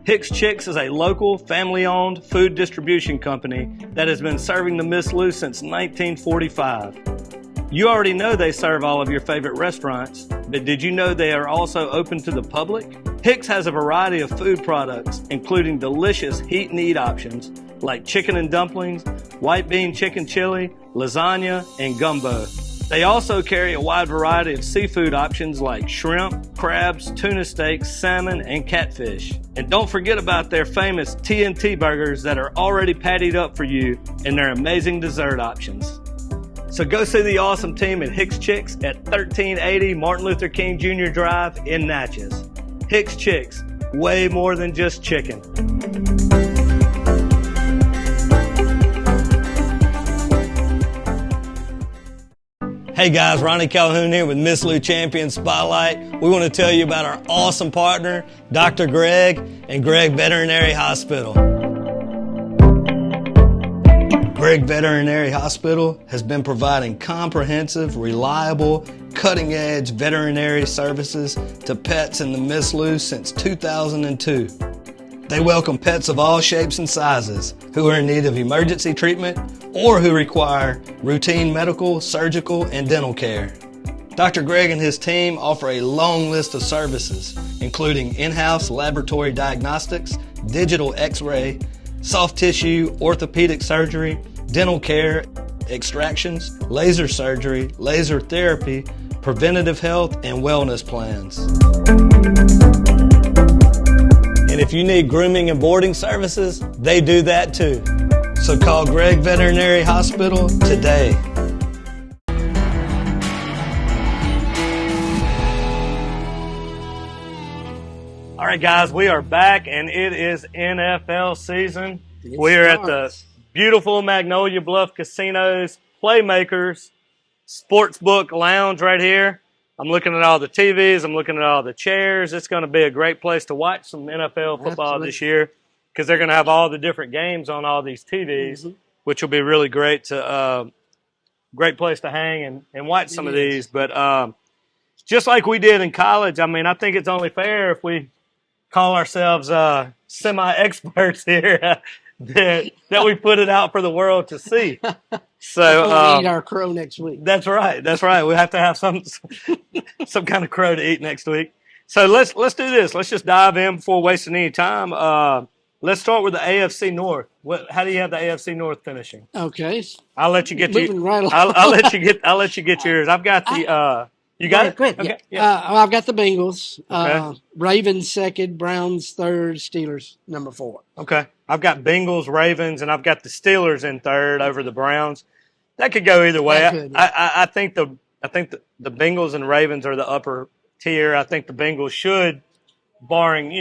Hicks Chicks is a local, family-owned food distribution company that has been serving the Miss Lou since 1945. You already know they serve all of your favorite restaurants, but did you know they are also open to the public? Hicks has a variety of food products, including delicious heat and eat options like chicken and dumplings, white bean chicken chili, lasagna, and gumbo. They also carry a wide variety of seafood options like shrimp, crabs, tuna steaks, salmon, and catfish. And don't forget about their famous TNT burgers that are already pattied up for you and their amazing dessert options. So go see the awesome team at Hicks Chicks at 1380 Martin Luther King Jr. Drive in Natchez. Hicks Chicks, way more than just chicken. Hey guys, Ronnie Calhoun here with Miss Lou Champion Spotlight. We want to tell you about our awesome partner, Dr. Greg and Greg Veterinary Hospital. Greg Veterinary Hospital has been providing comprehensive, reliable, cutting-edge veterinary services to pets in the Miss Lou since 2002. They welcome pets of all shapes and sizes who are in need of emergency treatment or who require routine medical, surgical, and dental care. Dr. Greg and his team offer a long list of services, including in-house laboratory diagnostics, digital x-ray, soft tissue, orthopedic surgery, dental care, extractions, laser surgery, laser therapy, preventative health, and wellness plans. And if you need grooming and boarding services, they do that too. So call Greg Veterinary Hospital today. All right, guys, we are back, and it is NFL season. We are at the beautiful Magnolia Bluff Casino's Playmakers Sportsbook Lounge right here. I'm looking at all the TVs. I'm looking at all the chairs. It's going to be a great place to watch some NFL football this year because they're going to have all the different games on all these TVs, which will be really great great place to hang and watch some of these. But just like we did in college, I mean, I think it's only fair if we call ourselves semi-experts here that we put it out for the world to see. So we'll eat our crow next week. That's right. That's right. We have to have some kind of crow to eat next week. So let's do this. Let's just dive in before wasting any time. Let's start with the AFC North. How do you have the AFC North finishing? Okay. I'll let you get right I'll let you get yours. I've got the you got it? Great. Okay. Yeah. I've got the Bengals. Okay. Ravens second, Browns third, Steelers number 4. Okay. I've got Bengals, Ravens, and I've got the Steelers in third over the Browns. That could go either way. I think the Bengals and Ravens are the upper tier. I think the Bengals should, barring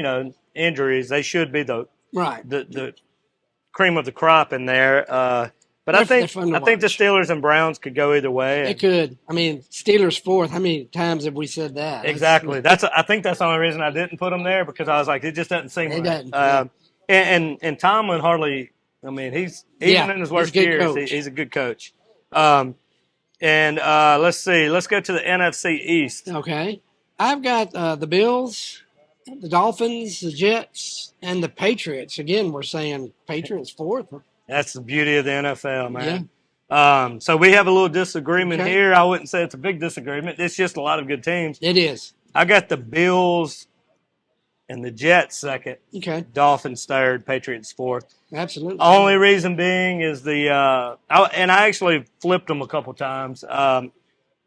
injuries, they should be the cream of the crop in there. But I think the Steelers and Browns could go either way. It could. I mean, Steelers fourth. How many times have we said that? Exactly. I think that's the only reason I didn't put them there because I was like, it just doesn't seem right. And Tomlin hardly. I mean, he's even in his worst years, he's a good coach. Let's see. Let's go to the NFC East. Okay. I've got the Bills, the Dolphins, the Jets, and the Patriots. Again, we're saying Patriots fourth. That's the beauty of the NFL, man. Yeah. So we have a little disagreement here. I wouldn't say it's a big disagreement. It's just a lot of good teams. It is. I got the Bills and the Jets second. Okay. Dolphins third, Patriots fourth. Absolutely. Only reason being is I actually flipped them a couple times.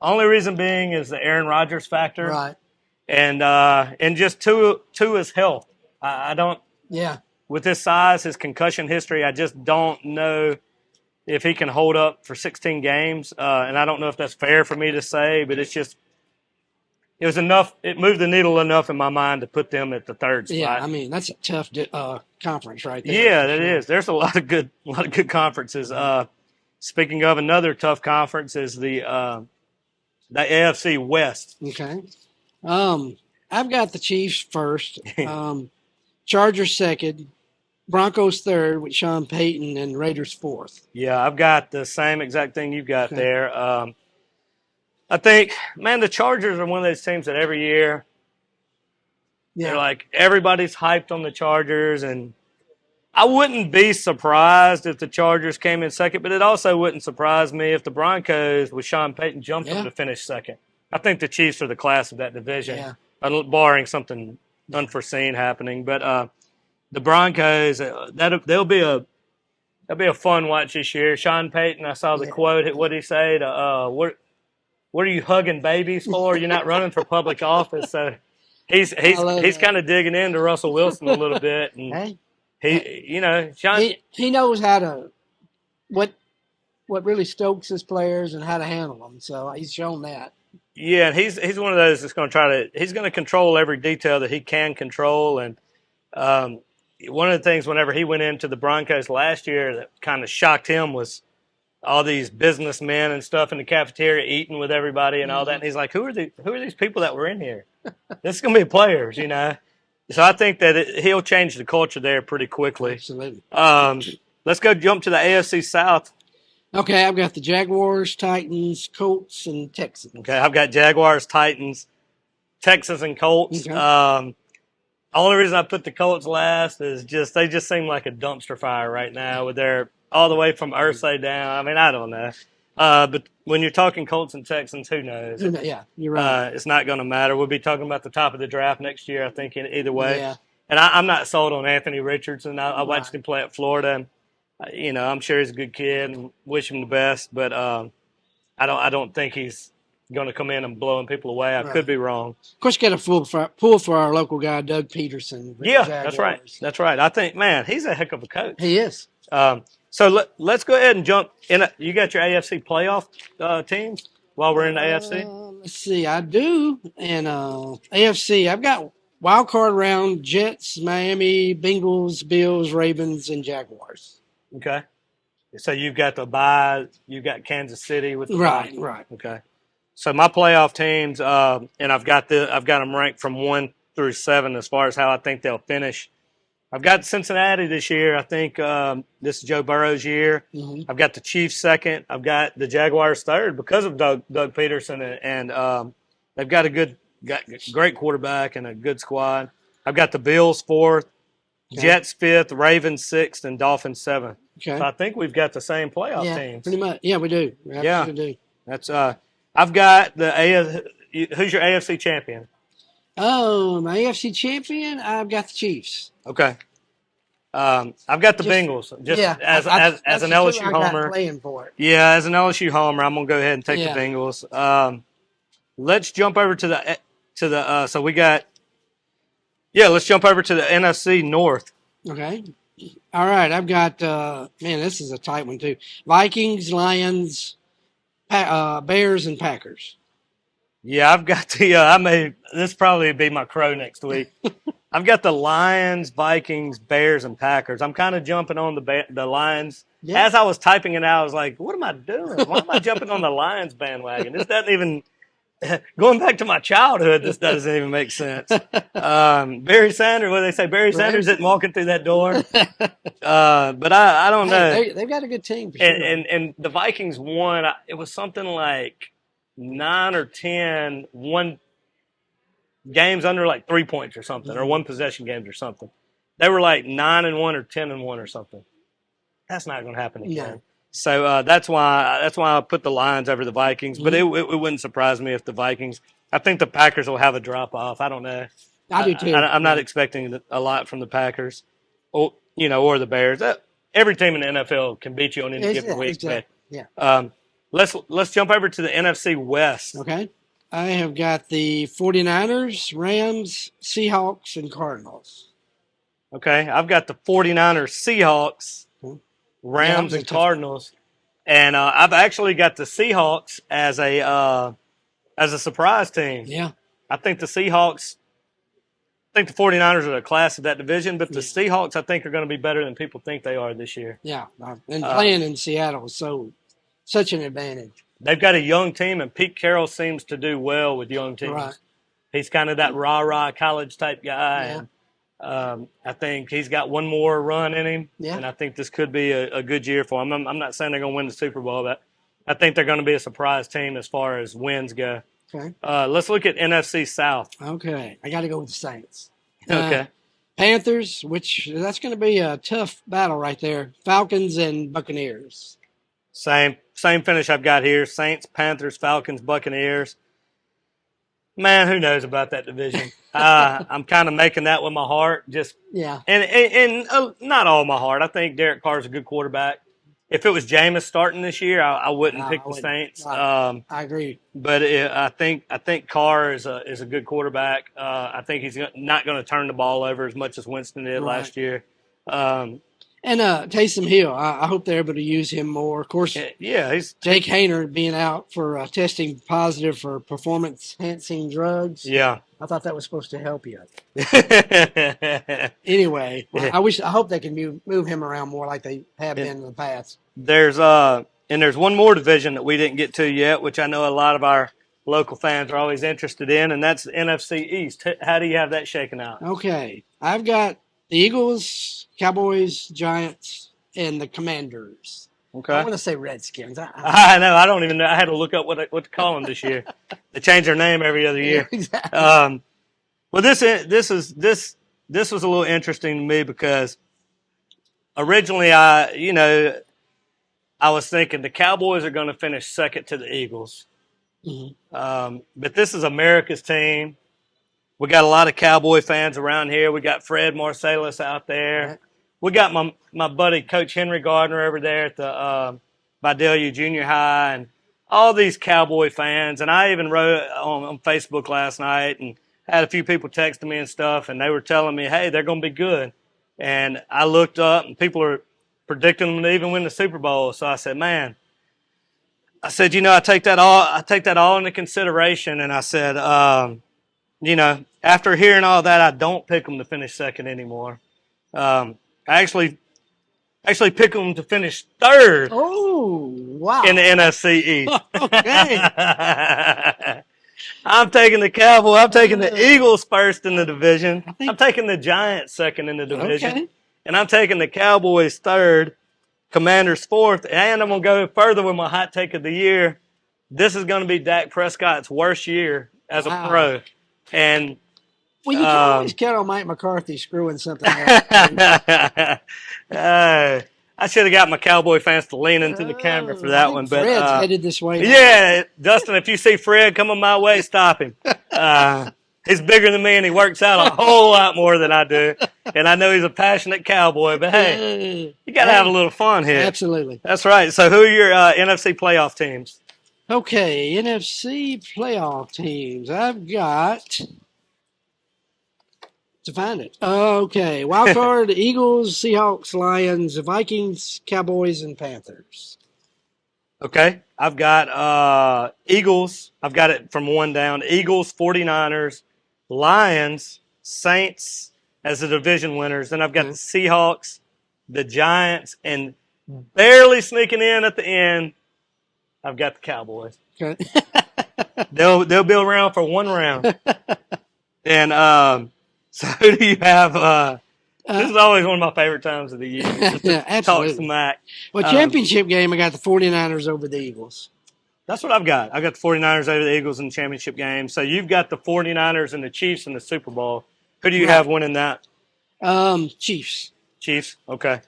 Only reason being is the Aaron Rodgers factor. Right. And just Tua's health. I don't. Yeah. With his size, his concussion history, I just don't know if he can hold up for 16 games. And I don't know if that's fair for me to say, but it was enough. It moved the needle enough in my mind to put them at the third spot. Yeah, I mean, that's a tough conference right there. Yeah, it is. There's a lot of good conferences. Speaking of another tough conference is the AFC West. Okay. I've got the Chiefs first, Chargers second, Broncos third with Sean Payton, and Raiders fourth. Yeah, I've got the same exact thing you've got there. I think, man, the Chargers are one of those teams that every year, they're like, everybody's hyped on the Chargers, and I wouldn't be surprised if the Chargers came in second, but it also wouldn't surprise me if the Broncos with Sean Payton jumped them to finish second. I think the Chiefs are the class of that division, barring something unforeseen happening. But the Broncos, they'll be a fun watch this year. Sean Payton, I saw the quote. What did he say? What are you hugging babies for? You're not running for public office. So he's kind of digging into Russell Wilson a little bit, and Sean, he knows how to what really stokes his players and how to handle them. So he's shown that. Yeah, and he's one of those that's going to he's going to control every detail that he can control. And one of the things whenever he went into the Broncos last year that kind of shocked him was all these businessmen and stuff in the cafeteria eating with everybody and all that. And he's like, who are these people that were in here? This is going to be players, you know. So I think that he'll change the culture there pretty quickly. Absolutely. Let's go jump to the AFC South. Okay, I've got the Jaguars, Titans, Colts, and Texans. Okay, I've got Jaguars, Titans, Texans, and Colts. Okay. Only reason I put the Colts last is they just seem like a dumpster fire right now with their all the way from Irsay down. I mean, I don't know. But when you're talking Colts and Texans, who knows? Yeah, you're right. It's not going to matter. We'll be talking about the top of the draft next year, I think, in either way. Yeah. And I'm not sold on Anthony Richardson. I watched him play at Florida, and I'm sure he's a good kid and wish him the best. But I don't think he's going to come in and blowing people away. I could be wrong. Of course, you got a pull for our local guy, Doug Peterson. Yeah, that's right. That's right. I think, man, he's a heck of a coach. He is. So let's go ahead and jump in. You got your AFC playoff teams while we're in the AFC? Let's see. I do. And AFC, I've got wild card round: Jets, Miami, Bengals, Bills, Ravens, and Jaguars. Okay. So you've got the bye. You've got Kansas City with the bye. Right. Okay. So my playoff teams, and I've got them ranked from 1 through 7 as far as how I think they'll finish. I've got Cincinnati this year. I think this is Joe Burrow's year. Mm-hmm. I've got the Chiefs second. I've got the Jaguars third because of Doug Peterson, and they've got great quarterback and a good squad. I've got the Bills fourth, Jets fifth, Ravens sixth, and Dolphins seventh. Okay. So I think we've got the same playoff teams. Pretty much. Yeah, we do. We absolutely do. That's I've got who's your AFC champion? Oh, my AFC champion, I've got the Chiefs. Okay. I've got the Bengals. As an LSU homer. Playing for it. Yeah, as an LSU homer, I'm gonna go ahead and take the Bengals. Let's jump over to the so we got. Yeah, let's jump over to the NFC North. Okay. All right, I've got this is a tight one too. Vikings, Lions, Bears, and Packers. Yeah, I've got this probably be my crow next week. I've got the Lions, Vikings, Bears, and Packers. I'm kind of jumping on the Lions. Yeah. As I was typing it out, I was like, what am I doing? Why am I jumping on the Lions bandwagon? This doesn't even – going back to my childhood, this doesn't even make sense. Barry Sanders, what do they say? Barry Sanders isn't walking through that door. But I don't know. They've got a good team. For sure. And the Vikings won. It was something like 9 or 10 games under like 3 points or something, or one possession games or something. They were like 9-1 or 10-1 or something. That's not going to happen again. Yeah. So that's why I put the Lions over the Vikings. But it wouldn't surprise me if the Vikings. I think the Packers will have a drop off. I don't know. I do too. I'm not expecting a lot from the Packers, or or the Bears. Every team in the NFL can beat you on any given week. Exactly. But, Yeah. let's jump over to the NFC West. Okay. I have got the 49ers, Rams, Seahawks, and Cardinals. Okay, I've got the 49ers, Seahawks, Rams, and Cardinals, and I've actually got the Seahawks as a surprise team. Yeah. I think the 49ers are the class of that division, but the Seahawks, I think, are going to be better than people think they are this year. Yeah, and playing in Seattle is such an advantage. They've got a young team, and Pete Carroll seems to do well with young teams. Right. He's kind of that rah-rah college type guy. Yeah. And, I think he's got one more run in him, Yeah. and I think this could be a good year for him. I'm not saying they're going to win the Super Bowl, but I think they're going to be a surprise team as far as wins go. Okay. Let's look at NFC South. Okay. I got to go with the Saints. Okay. Panthers, which that's going to be a tough battle right there. Falcons and Buccaneers. Same finish I've got here. Saints, Panthers, Falcons, Buccaneers. Man, who knows about that division? I'm kind of making that with my heart. And not all my heart. I think Derek Carr's a good quarterback. If it was Jameis starting this year, I wouldn't pick the Saints. I agree. But I think Carr is a good quarterback. I think he's not going to turn the ball over as much as Winston did last year. And Taysom Hill, I hope they're able to use him more. Of course, he's Jake Hayner being out for testing positive for performance-enhancing drugs. Yeah, I thought that was supposed to help you. Anyway, I hope they can move him around more like they have been in the past. There's one more division that we didn't get to yet, which I know a lot of our local fans are always interested in, and that's the NFC East. How do you have that shaken out? Okay, I've got the Eagles, Cowboys, Giants, and the Commanders. Okay. I want to say Redskins. I know. I don't even know. I had to look up what to call them this year. They change their name every other year. Yeah, exactly. Well, this was a little interesting to me because originally I was thinking the Cowboys are going to finish second to the Eagles. Mm-hmm. But this is America's team. We got a lot of Cowboy fans around here. We got Fred Marsalis out there. Right. We got my buddy Coach Henry Gardner over there at the Vidalia Junior High, and all these Cowboy fans. And I even wrote on Facebook last night and had a few people texting me and stuff, and they were telling me, hey, they're going to be good. And I looked up, and people are predicting them to even win the Super Bowl. So I said, man, I take that all into consideration. And I said, after hearing all that, I don't pick them to finish second anymore. I actually pick them to finish third. Oh, wow. In the NFC East. Okay. I'm taking the Cowboys. I'm taking the Eagles first in the division. I'm taking the Giants second in the division. Okay. And I'm taking the Cowboys third, Commanders fourth. And I'm going to go further with my hot take of the year. This is going to be Dak Prescott's worst year as a pro. And well, you can always count on Mike McCarthy screwing something up. I should have got my Cowboy fans to lean into the camera for that one. But Fred's headed this way now. Yeah, Dustin, if you see Fred coming my way, stop him. He's bigger than me, and he works out a whole lot more than I do. And I know he's a passionate Cowboy, but hey, you got to have a little fun here. Absolutely. That's right. So who are your NFC playoff teams? Okay, NFC playoff teams. I've got to find it. Okay, wild card: Eagles, Seahawks, Lions, Vikings, Cowboys, and Panthers. Okay, I've got Eagles. I've got it from one down. Eagles, 49ers, Lions, Saints as the division winners. Then I've got the Seahawks, the Giants, and barely sneaking in at the end, I've got the Cowboys. Okay. They'll be around for one round. And so who do you have? This is always one of my favorite times of the year. Yeah, absolutely. Talk smack. Well, championship game, I got the 49ers over the Eagles. That's what I've got. I got the 49ers over the Eagles in the championship game. So you've got the 49ers and the Chiefs in the Super Bowl. Who do you have winning that? Chiefs. Chiefs? Okay.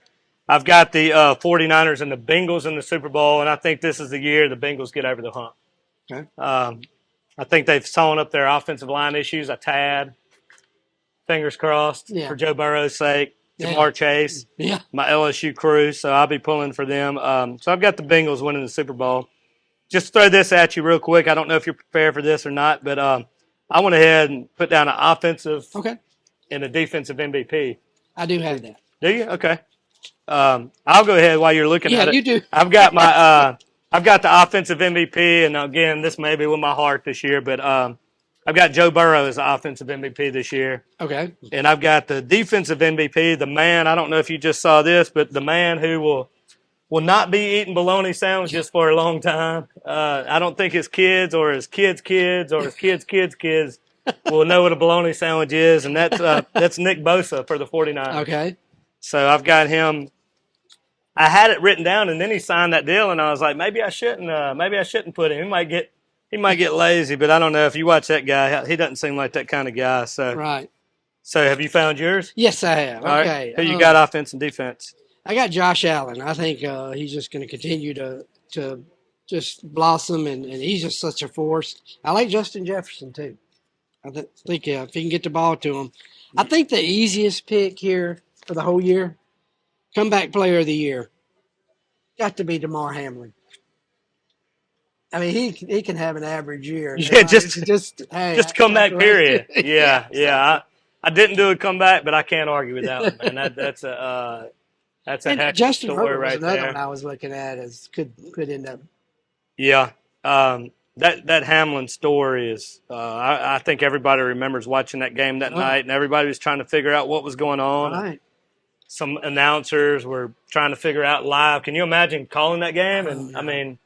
I've got the 49ers and the Bengals in the Super Bowl, and I think this is the year the Bengals get over the hump. Okay. I think they've sewn up their offensive line issues a tad. Fingers crossed for Joe Burrow's sake. Jamar Chase, my LSU crew, so I'll be pulling for them. So I've got the Bengals winning the Super Bowl. Just throw this at you real quick. I don't know if you're prepared for this or not, but I went ahead and put down an offensive and a defensive MVP. I do have that. Do you? Okay. I'll go ahead while you're looking at it. Yeah, you do. I've got my I've got the offensive MVP, and again, this may be with my heart this year, but I've got Joe Burrow as the offensive MVP this year. Okay. And I've got the defensive MVP, the man, I don't know if you just saw this, but the man who will not be eating bologna sandwiches for a long time. I don't think his kids or his kids' kids or his kids' kids will know what a bologna sandwich is, and that's Nick Bosa for the 49ers. Okay. So I've got him. I had it written down, and then he signed that deal, and I was like, maybe I shouldn't put him. He might get lazy, but I don't know. If you watch that guy, he doesn't seem like that kind of guy. So right. So have you found yours? Yes, I have. All okay. Right. Who you got offense and defense? I got Josh Allen. I think he's just going to continue to just blossom, and he's just such a force. I like Justin Jefferson too. I think if he can get the ball to him. I think the easiest pick here for the whole year, comeback player of the year, got to be DeMar Hamlin. I mean, he can have an average year. Yeah, just comeback period. Yeah. I didn't do a comeback, but I can't argue with that one, man. That's a heck of Justin a story Herbert was right another there. one I was looking at as could end up. Yeah. That Hamlin story is I think everybody remembers watching that game that night, and everybody was trying to figure out what was going on. Right. Some announcers were trying to figure out live. Can you imagine calling that game? And I mean,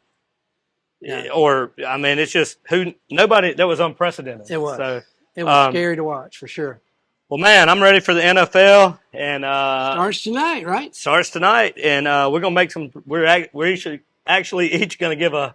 it's just that was unprecedented. It was. So, it was scary to watch for sure. Well, man, I'm ready for the NFL, and starts tonight, right? Starts tonight, and we're gonna make some. We're actually each gonna give a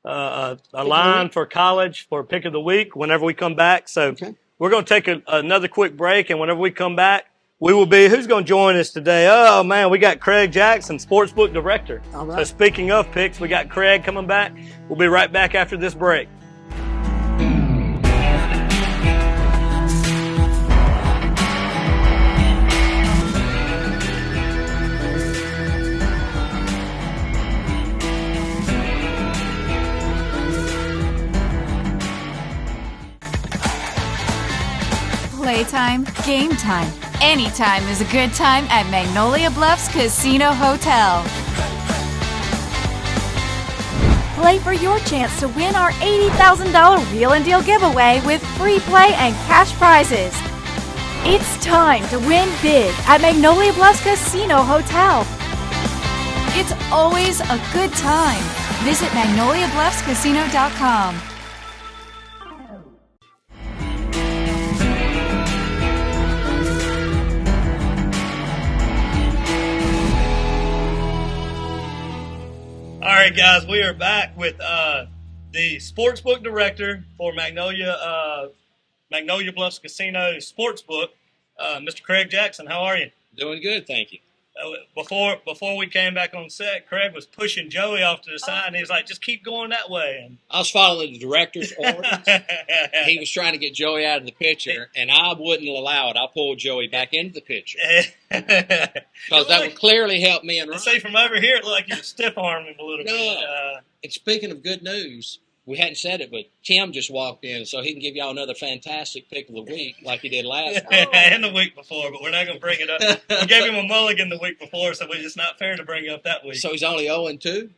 line for college for pick of the week whenever we come back. So we're gonna take another quick break, and whenever we come back, we will be. Who's gonna join us today? Oh man, we got Craig Jackson, sportsbook director. All right. So speaking of picks, we got Craig coming back. We'll be right back after this break. Playtime, game time. Anytime is a good time at Magnolia Bluffs Casino Hotel. Play for your chance to win our $80,000 Real and Deal giveaway with free play and cash prizes. It's time to win big at Magnolia Bluffs Casino Hotel. It's always a good time. Visit MagnoliaBluffsCasino.com. All right, guys, we are back with the sportsbook director for Magnolia Bluffs Casino Sportsbook, Mr. Craig Jackson. How are you? Doing good, thank you. Before we came back on set, Craig was pushing Joey off to the side, and he was like, just keep going that way. And I was following the director's orders. He was trying to get Joey out of the picture, and I wouldn't allow it. I pulled Joey back into the picture. Because that would clearly help me and Ron. See, from over here, it looked like you were stiff-arming him a little bit. And speaking of good news, we hadn't said it, but Tim just walked in, so he can give y'all another fantastic pick of the week like he did last time. And the week before, but we're not going to bring it up. We gave him a mulligan the week before, so it's just not fair to bring it up that week. So he's only 0-2?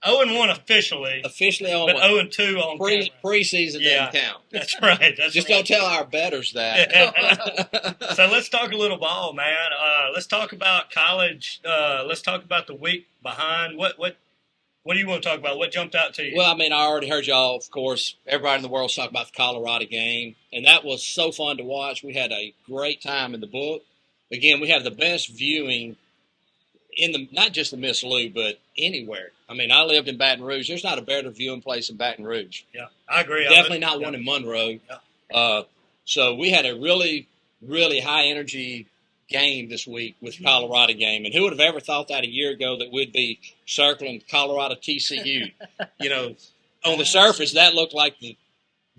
0-1 officially. Officially 0-1. But 0-2 on camera. Preseason doesn't count. That's right. Just don't tell our bettors that. So let's talk a little ball, man. Let's talk about college. Let's talk about the week behind. What do you want to talk about? What jumped out to you? Well, I mean, I already heard y'all, of course, everybody in the world's talking about the Colorado game, and that was so fun to watch. We had a great time in the book. Again, we have the best viewing in not just the Miss Lou, but anywhere. I mean, I lived in Baton Rouge. There's not a better viewing place in Baton Rouge. Yeah, I agree. Definitely not one in Monroe. Yeah. So we had a really, really high-energy game this week with the Colorado game. And who would have ever thought that a year ago that we'd be circling Colorado TCU? You know, on the surface, that looked like the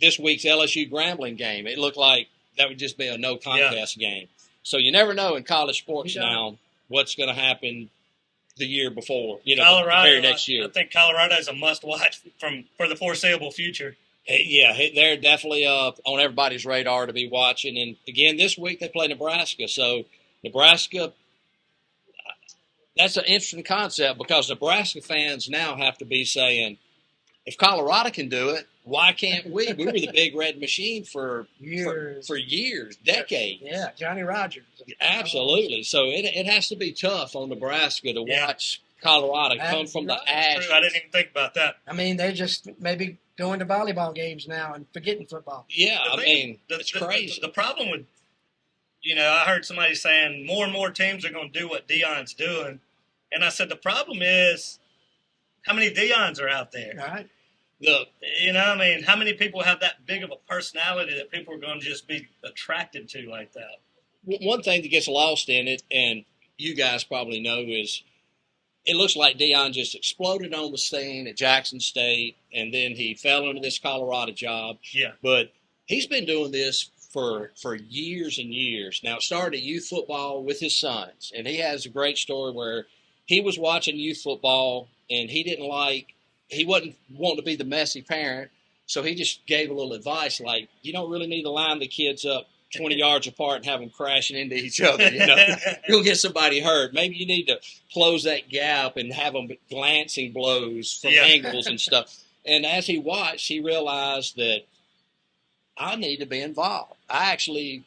this week's LSU Grambling game. It looked like that would just be a no contest game. So you never know in college sports now what's going to happen the year before, Colorado, next year. I think Colorado is a must-watch for the foreseeable future. Yeah, they're definitely on everybody's radar to be watching. And, again, this week they play Nebraska. So, Nebraska, that's an interesting concept because Nebraska fans now have to be saying, if Colorado can do it, why can't we? We were the big red machine for years, decades. Yeah, Johnny Rogers. Absolutely. So it has to be tough on Nebraska to watch Colorado come from the ash. I didn't even think about that. I mean, they're just maybe going to volleyball games now and forgetting football. Yeah, it's crazy. The problem with, I heard somebody saying more and more teams are going to do what Deion's doing. And I said, the problem is how many Deons are out there? Right. Look, how many people have that big of a personality that people are going to just be attracted to like that? One thing that gets lost in it, and you guys probably know, is it looks like Deion just exploded on the scene at Jackson State, and then he fell into this Colorado job. Yeah. But he's been doing this for years and years. Now, it started at youth football with his sons, and he has a great story where he was watching youth football, and he wasn't wanting to be the messy parent, so he just gave a little advice like, you don't really need to line the kids up 20 yards apart and have them crashing into each other. You'll get somebody hurt. Maybe you need to close that gap and have them glancing blows from angles and stuff. And as he watched, he realized that I need to be involved. I actually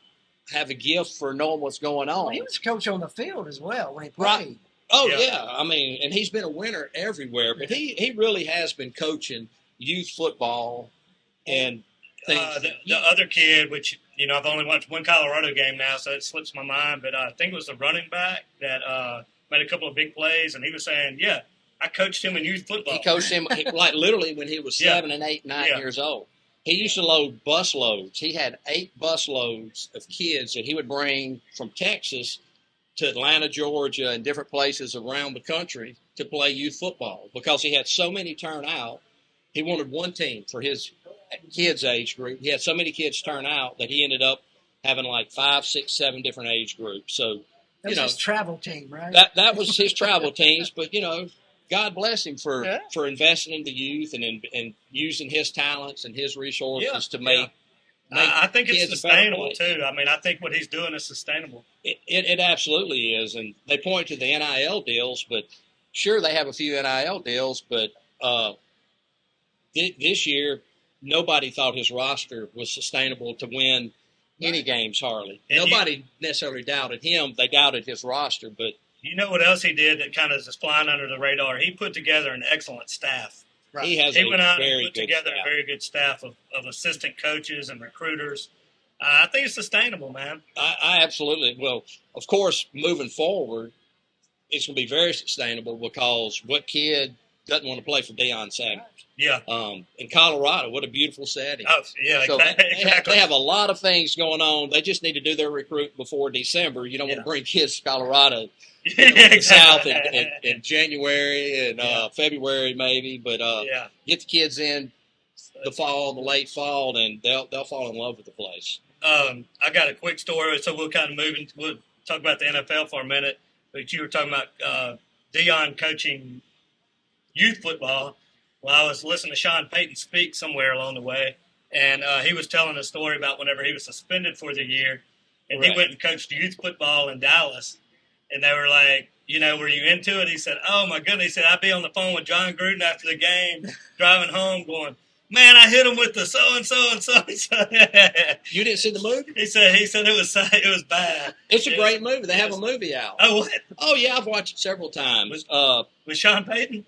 have a gift for knowing what's going on. Well, he was a coach on the field as well when he played. Right. Oh, yeah. And he's been a winner everywhere. But he really has been coaching youth football and things. The other kid, which, I've only watched one Colorado game now, so it slips my mind. But I think it was the running back that made a couple of big plays. And he was saying, I coached him in youth football. He coached him, like, literally when he was 7 and 8, 9 years old. He used to load bus loads. He had 8 bus loads of kids that he would bring from Texas to Atlanta, Georgia, and different places around the country to play youth football because he had so many turn out. He wanted one team for his kids' age group. He had so many kids turn out that he ended up having like 5, 6, 7 different age groups. So, that was his travel team, right? That was his travel teams, but, God bless him for investing in the youth and using his talents and his resources to make I think it's sustainable, too. I think what he's doing is sustainable. It absolutely is. And they point to the NIL deals, but sure, they have a few NIL deals, but this year, nobody thought his roster was sustainable to win any games, hardly. And nobody necessarily doubted him. They doubted his roster, but you know what else he did that kind of is flying under the radar? He put together an excellent staff. Right. He went out and put together a very good staff of assistant coaches and recruiters. I think it's sustainable, man. I absolutely. Well, of course, moving forward, it's going to be very sustainable because what kid doesn't want to play for Deion Sanders? Yeah. In Colorado, what a beautiful setting. Oh, yeah, so exactly. They have a lot of things going on. They just need to do their recruit before December. You don't want to bring kids to Colorado the South in January and February maybe, but get the kids in the late fall, and they'll fall in love with the place. I got a quick story, so we'll talk about the NFL for a minute. But you were talking about Deion coaching youth football. Well, I was listening to Sean Payton speak somewhere along the way, and he was telling a story about whenever he was suspended for the year, and he went and coached youth football in Dallas. And they were like, were you into it? He said, oh, my goodness. He said, I'd be on the phone with John Gruden after the game, driving home going, man, I hit him with the so-and-so and so-and-so. You didn't see the movie? He said it was bad. It's a great movie. They have a movie out. Oh, what? Oh, yeah, I've watched it several times. With Sean Payton?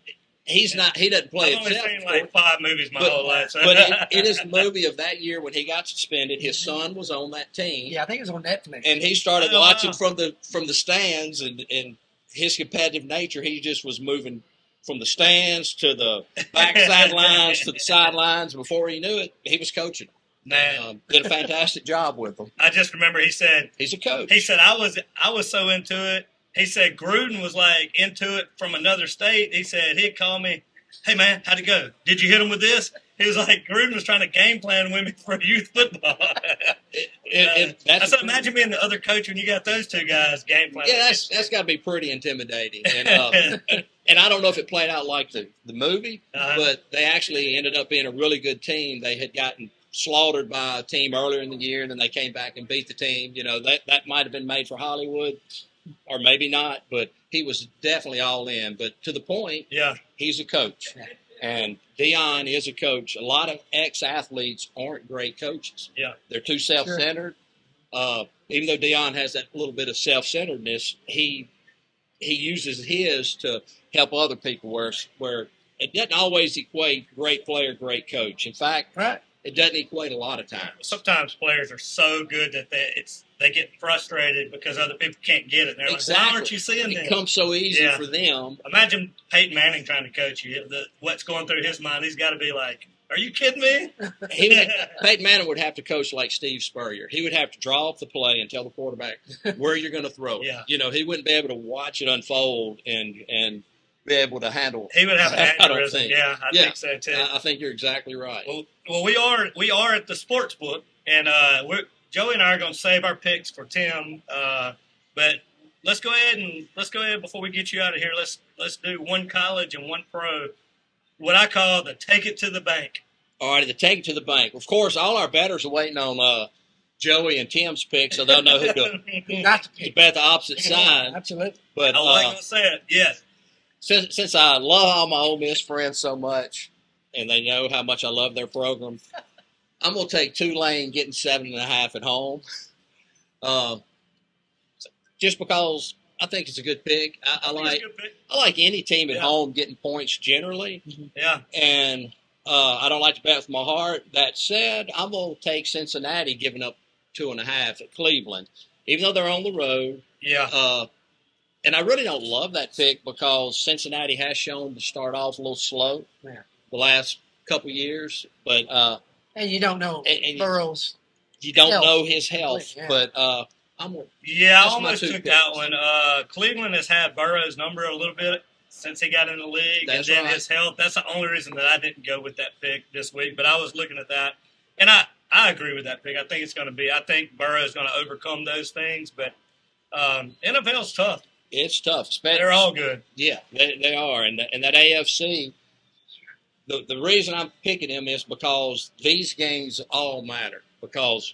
He doesn't play I've only seen like 5 movies my whole life. So. But it is the movie of that year when he got suspended. His son was on that team. Yeah, I think it was on Netflix. And he started watching from the stands, and his competitive nature, he just was moving from the stands to the back sidelines to the sidelines. Before he knew it, he was coaching. Man, did a fantastic job with them. I just remember he said he's a coach. He said I was so into it. He said Gruden was like into it from another state. He said he'd call me hey, man, how'd it go? Did you hit him with this? He was like, Gruden was trying to game plan women for youth football. So imagine being the other coach when you got those two guys game planning. Yeah, that's got to be pretty intimidating. And and I don't know if it played out like the movie, but they actually ended up being a really good team. They had gotten slaughtered by a team earlier in the year, and then they came back and beat the team. You know, that might have been made for Hollywood, or maybe not, but he was definitely all in. But to the point, he's a coach. And Dion is a coach. A lot of ex-athletes aren't great coaches. Yeah. They're too self-centered. Even though Dion has that little bit of self-centeredness, he uses his to help other people where it doesn't always equate great player, great coach. In fact, it doesn't equate a lot of times. Sometimes players are so good that they get frustrated because other people can't get it. They're like, why aren't you seeing it? It comes so easy for them. Imagine Peyton Manning trying to coach you. What's going through his mind, he's got to be like, are you kidding me? Peyton Manning would have to coach like Steve Spurrier. He would have to draw up the play and tell the quarterback where you're going to throw it. Yeah. You know, he wouldn't be able to watch it unfold and be able to handle it. He would have an aneurysm. I think so too. I think you're exactly right. Well, we are at the sports book, and Joey and I are going to save our picks for Tim. But let's go ahead before we get you out of here. Let's do one college and one pro. What I call the take it to the bank. All right, the take it to the bank. Of course, all our bettors are waiting on Joey and Tim's pick, so they'll know who to bet the opposite side. Absolutely. But I like to say it. Yes. Since I love all my Ole Miss friends so much, and they know how much I love their program, I'm going to take Tulane getting 7.5 at home. Just because I think it's a good pick. I like any team at home getting points generally. Yeah. And I don't like to bet with my heart. That said, I'm going to take Cincinnati giving up 2.5 at Cleveland, even though they're on the road. Yeah. And I really don't love that pick because Cincinnati has shown to start off a little slow the last couple years. But and you don't know Burrow's. You don't know his health. But I almost took that one. Cleveland has had Burrow's number a little bit since he got in the league, and then his health. That's the only reason that I didn't go with that pick this week. But I was looking at that, and I agree with that pick. I think it's going to be. I think Burrow is going to overcome those things. But NFL's tough. It's tough. They're all good. Yeah, they are. And that AFC, the reason I'm picking them is because these games all matter. Because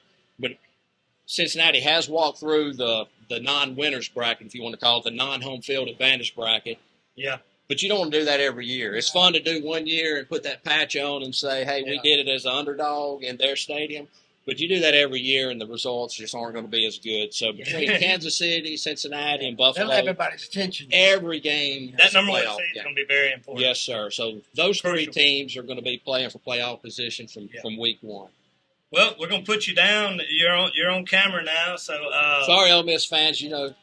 Cincinnati has walked through the non-winners bracket, if you want to call it, the non-home field advantage bracket. Yeah. But you don't want to do that every year. It's fun to do one year and put that patch on and say, hey, we did it as an underdog in their stadium. But you do that every year, and the results just aren't going to be as good. So between Kansas City, Cincinnati, and Buffalo, they'll have everybody's attention. Every game, that number one seed is going to be very important. Yes, sir. So those three teams are going to be playing for playoff position from week one. Well, we're going to put you down. You're on camera now. So sorry, Ole Miss fans. You know,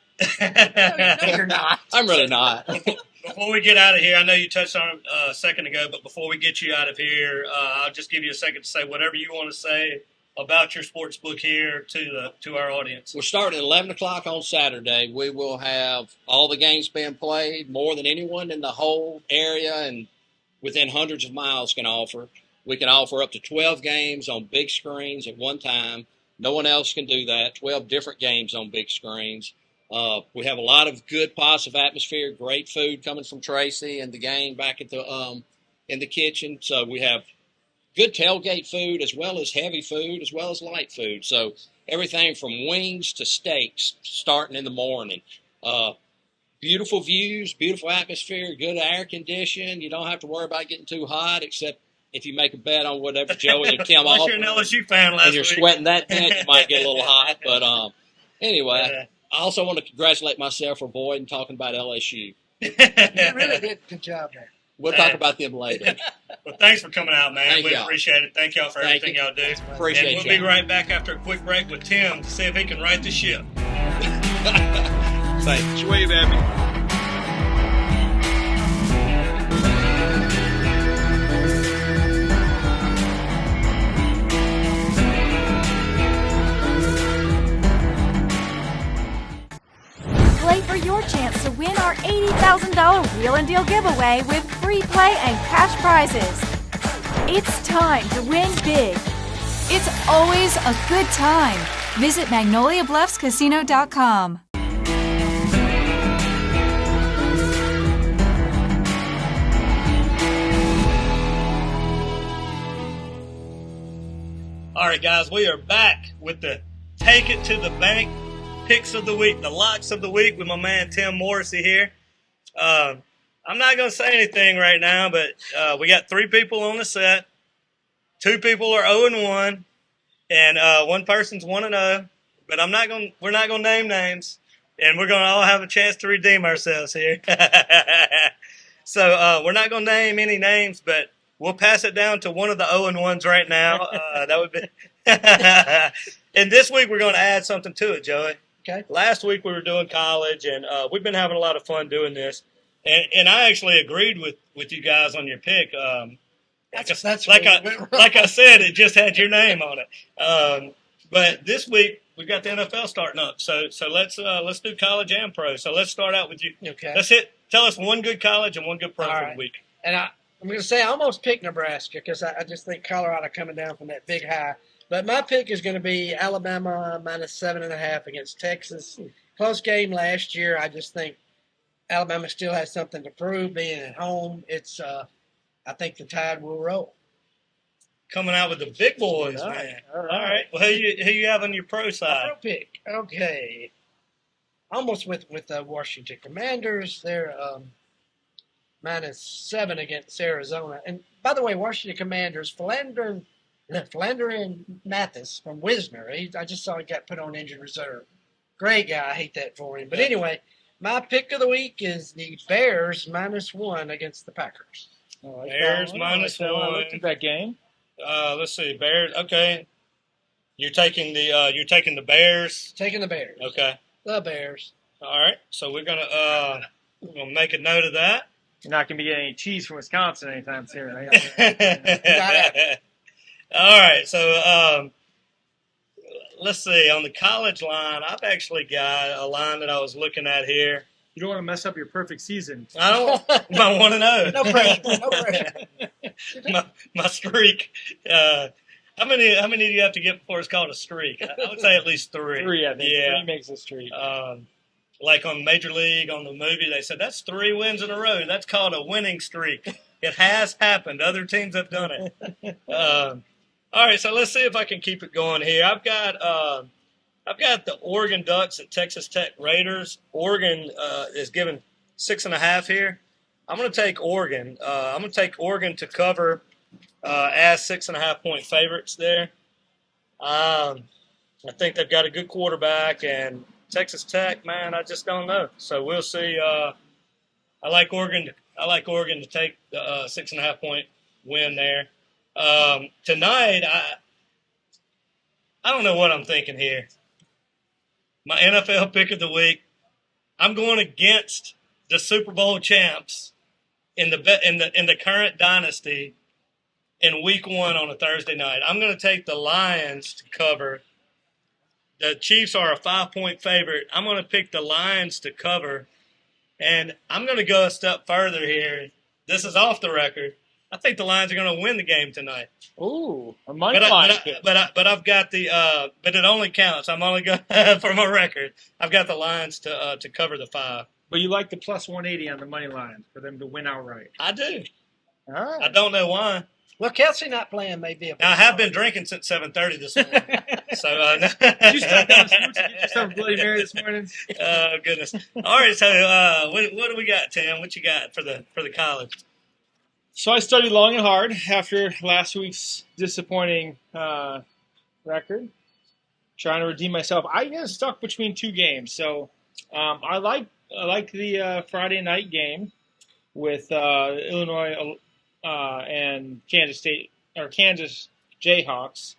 no, you're not. I'm really not. Before we get out of here, I know you touched on it a second ago, but before we get you out of here, I'll just give you a second to say whatever you want to say about your sports book here to our audience. We're starting at 11 o'clock on Saturday. We will have all the games being played, more than anyone in the whole area and within hundreds of miles can offer. We can offer up to 12 games on big screens at one time. No one else can do that. 12 different games on big screens. We have a lot of good, positive atmosphere, great food coming from Tracy and the gang back at the in the kitchen. So we have good tailgate food as well as heavy food as well as light food. So everything from wings to steaks starting in the morning. Beautiful views, beautiful atmosphere, good air condition. You don't have to worry about getting too hot except if you make a bet on whatever Joey or Tim offer. You're an LSU fan last and you're week. Sweating that bet, you might get a little hot. But anyway, I also want to congratulate myself for avoiding talking about LSU. You really did a good job there. We'll talk about them later. Well, thanks for coming out, man. We appreciate it. Thank y'all for everything y'all do. Appreciate it. And we'll be right back after a quick break with Tim to see if he can right the ship. Thanks. Wave at me. Play for your chance to win our $80,000 Wheel and Deal giveaway with free play and cash prizes. It's time to win big. It's always a good time. Visit MagnoliaBluffsCasino.com. All right, guys, we are back with the Take It to the Bank picks of the week, the locks of the week with my man Tim Morrissey here. I'm not going to say anything right now, but we got 3 people on the set. 2 people are 0-1, and one person's 1-0. But we're not going to name names, and we're going to all have a chance to redeem ourselves here. So we're not going to name any names, but we'll pass it down to one of the 0-1s right now. That would be. And this week we're going to add something to it, Joey. Okay. Last week we were doing college, and we've been having a lot of fun doing this. And I actually agreed with you guys on your pick. That's like I said, it just had your name on it. But this week we've got the NFL starting up, so let's do college and pro. So let's start out with you. Okay. Tell us one good college and one good pro for the week. And I'm going to say I almost picked Nebraska because I just think Colorado coming down from that big high. But my pick is going to be Alabama minus 7.5 against Texas. Close game last year. I just think Alabama still has something to prove. Being at home, I think the Tide will roll. Coming out with the big boys, man. All right. Well, who you have on your pro side? Pro pick. Okay. Almost with the Washington Commanders. They're minus 7 against Arizona. And by the way, Washington Commanders, Philander Mathis from Wisner. I just saw he got put on injured reserve. Great guy. I hate that for him. But anyway, my pick of the week is the Bears minus 1 against the Packers. Bears minus 1. I looked at that game. Let's see, Bears. Okay, you're taking the Bears. Taking the Bears. Okay. The Bears. All right. So we're gonna make a note of that. You're not gonna be getting any cheese from Wisconsin anytime soon. All right. So let's see. On the college line, I've actually got a line that I was looking at here. You don't want to mess up your perfect season. I don't. I want to know. No pressure. No pressure. my streak. How many do you have to get before it's called a streak? I would say at least 3. 3, I think. Yeah. 3 makes a streak. Like on Major League, on the movie, they said that's 3 wins in a row. That's called a winning streak. It has happened. Other teams have done it. All right, so let's see if I can keep it going here. I've got the Oregon Ducks at Texas Tech Raiders. Oregon is given 6.5 here. I'm going to take Oregon. I'm going to take Oregon to cover as 6.5-point favorites there. I think they've got a good quarterback, and Texas Tech, man, I just don't know. So we'll see. I like Oregon. I like Oregon to take the 6.5-point win there. Tonight, I don't know what I'm thinking here. My NFL pick of the week, I'm going against the Super Bowl champs in the current dynasty in week 1 on a Thursday night. I'm going to take the Lions to cover. The Chiefs are a 5-point favorite. I'm going to pick the Lions to cover, and I'm going to go a step further here. This is off the record. I think the Lions are going to win the game tonight. Ooh, a money line. But I've got the but it only counts. I'm only going for my record. I've got the Lions to cover the 5. But you like the plus 180 on the money line for them to win outright. I do. All right. I don't know why. Well, Kelsey not playing may be a I have been drinking since 7:30 this morning. So Did you start down the smooch and get yourself a Bloody Mary this morning? Oh goodness. All right. So what do we got, Tim? What you got for the college? So I studied long and hard after last week's disappointing record, trying to redeem myself. I got stuck between 2 games. So I like the Friday night game with Illinois and Kansas State or Kansas Jayhawks.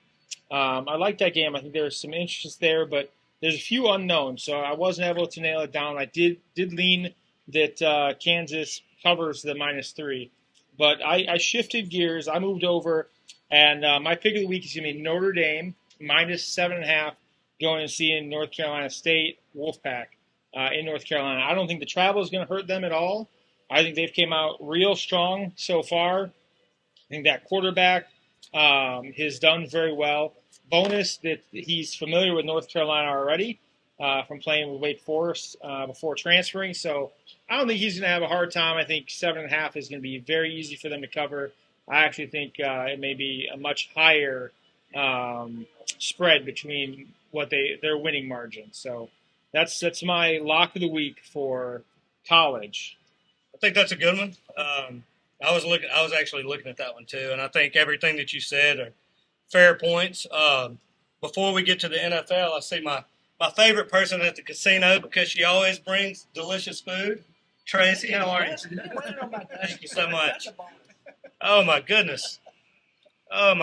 I like that game. I think there's some interest there, but there's a few unknowns. So I wasn't able to nail it down. I did lean that Kansas covers the -3. But I shifted gears. I moved over, and my pick of the week is going to be Notre Dame, -7.5, going and seeing North Carolina State Wolfpack in North Carolina. I don't think the travel is going to hurt them at all. I think they've came out real strong so far. I think that quarterback has done very well. Bonus that he's familiar with North Carolina already from playing with Wake Forest before transferring. So I don't think he's going to have a hard time. I think 7.5 is going to be very easy for them to cover. I actually think it may be a much higher spread between what their winning margin. So that's my lock of the week for college. I think that's a good one. I was actually looking at that one too, and I think everything that you said are fair points. Before we get to the NFL, I see my favorite person at the casino because she always brings delicious food. Tracy, how are you? Thank you so much. Oh my goodness. What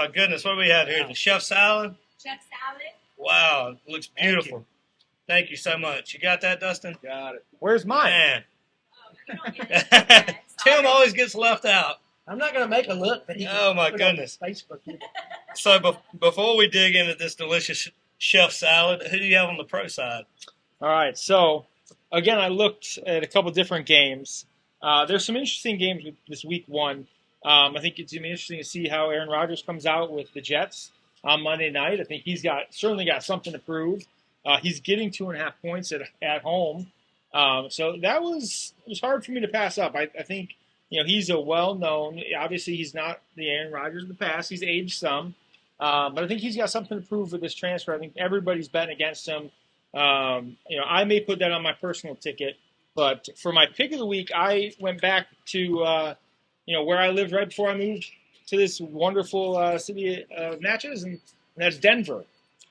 do we have here? The chef salad? Chef salad. Wow, it looks beautiful. Thank you so much. You got that, Dustin? Got it. Where's mine? Man. You don't get it. Tim always gets left out. I'm not going to make a look, but he Oh my put it on goodness. Facebook. So before we dig into this delicious chef salad, who do you have on the pro side? All right. So, again, I looked at a couple different games. There's some interesting games with this week one. I think it's going to be interesting to see how Aaron Rodgers comes out with the Jets on Monday night. I think he's certainly got something to prove. He's getting 2.5 points at home. So it was hard for me to pass up. I think, he's a well-known, obviously he's not the Aaron Rodgers of the past. He's aged some. But I think he's got something to prove with this transfer. I think everybody's betting against him. I may put that on my personal ticket, but for my pick of the week, I went back to, where I lived right before I moved to this wonderful city of Natchez, and that's Denver.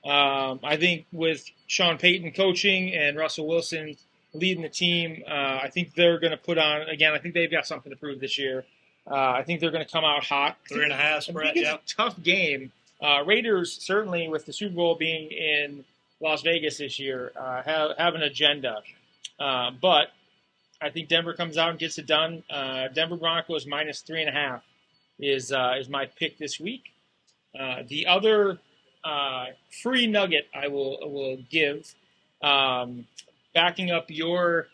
I think with Sean Payton coaching and Russell Wilson leading the team, I think they're going to put on, again, I think they've got something to prove this year. I think they're going to come out hot. 3.5 spread, I think it's a tough game. Raiders, certainly with the Super Bowl being in Las Vegas this year, have an agenda. But I think Denver comes out and gets it done. Denver Broncos minus 3.5 is my pick this week. The other free nugget I will give, backing up your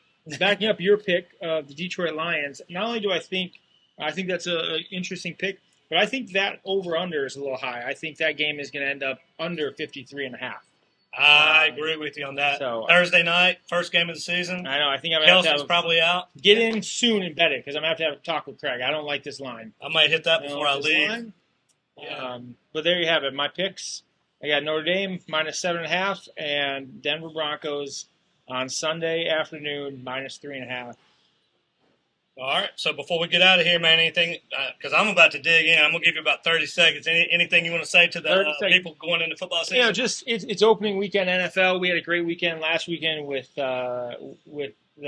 pick of the Detroit Lions. Not only do I think that's an interesting pick, but I think that over-under is a little high. I think that game is going to end up under 53.5. I agree with you on that. So, Thursday night, first game of the season. I know. I think I'm going to have to probably out. Get in soon and bet it because I'm going to have a talk with Craig. I don't like this line. I might hit that before I leave. Yeah. But there you have it. My picks. I got Notre Dame minus 7.5 and Denver Broncos on Sunday afternoon minus 3.5. All right. So before we get out of here, man, anything, because I'm about to dig in, I'm going to give you about 30 seconds. Anything you want to say to the people going into football season? It's opening weekend NFL. We had a great weekend last weekend with the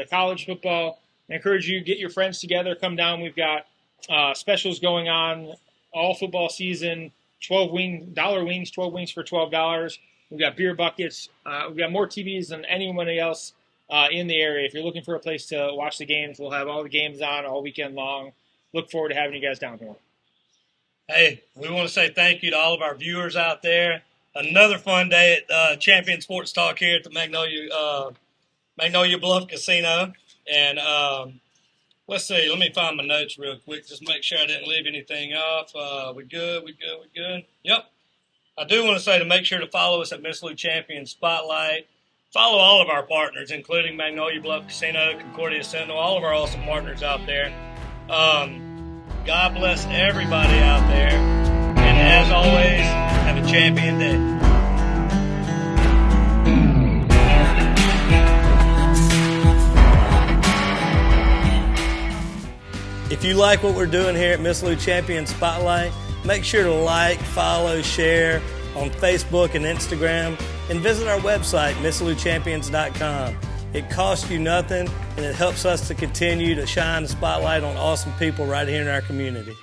college football. I encourage you to get your friends together, come down. We've got specials going on all football season. $12 wings for $12. We've got beer buckets. We've got more TVs than anyone else in the area. If you're looking for a place to watch the games, we'll have all the games on all weekend long. Look forward to having you guys down here. Hey, we want to say thank you to all of our viewers out there. Another fun day at Champion Sports Talk here at the Magnolia Bluff Casino. And let's see. Let me find my notes real quick. Just make sure I didn't leave anything off. We good? Yep. I do want to say to make sure to follow us at Miss Lou Champion Spotlight. Follow all of our partners, including Magnolia Bluff Casino, Concordia Sentinel, all of our awesome partners out there. God bless everybody out there. And as always, have a champion day. If you like what we're doing here at Miss Lou Champion Spotlight, make sure to like, follow, share on Facebook and Instagram, and visit our website, MissLouChampions.com. It costs you nothing, and it helps us to continue to shine the spotlight on awesome people right here in our community.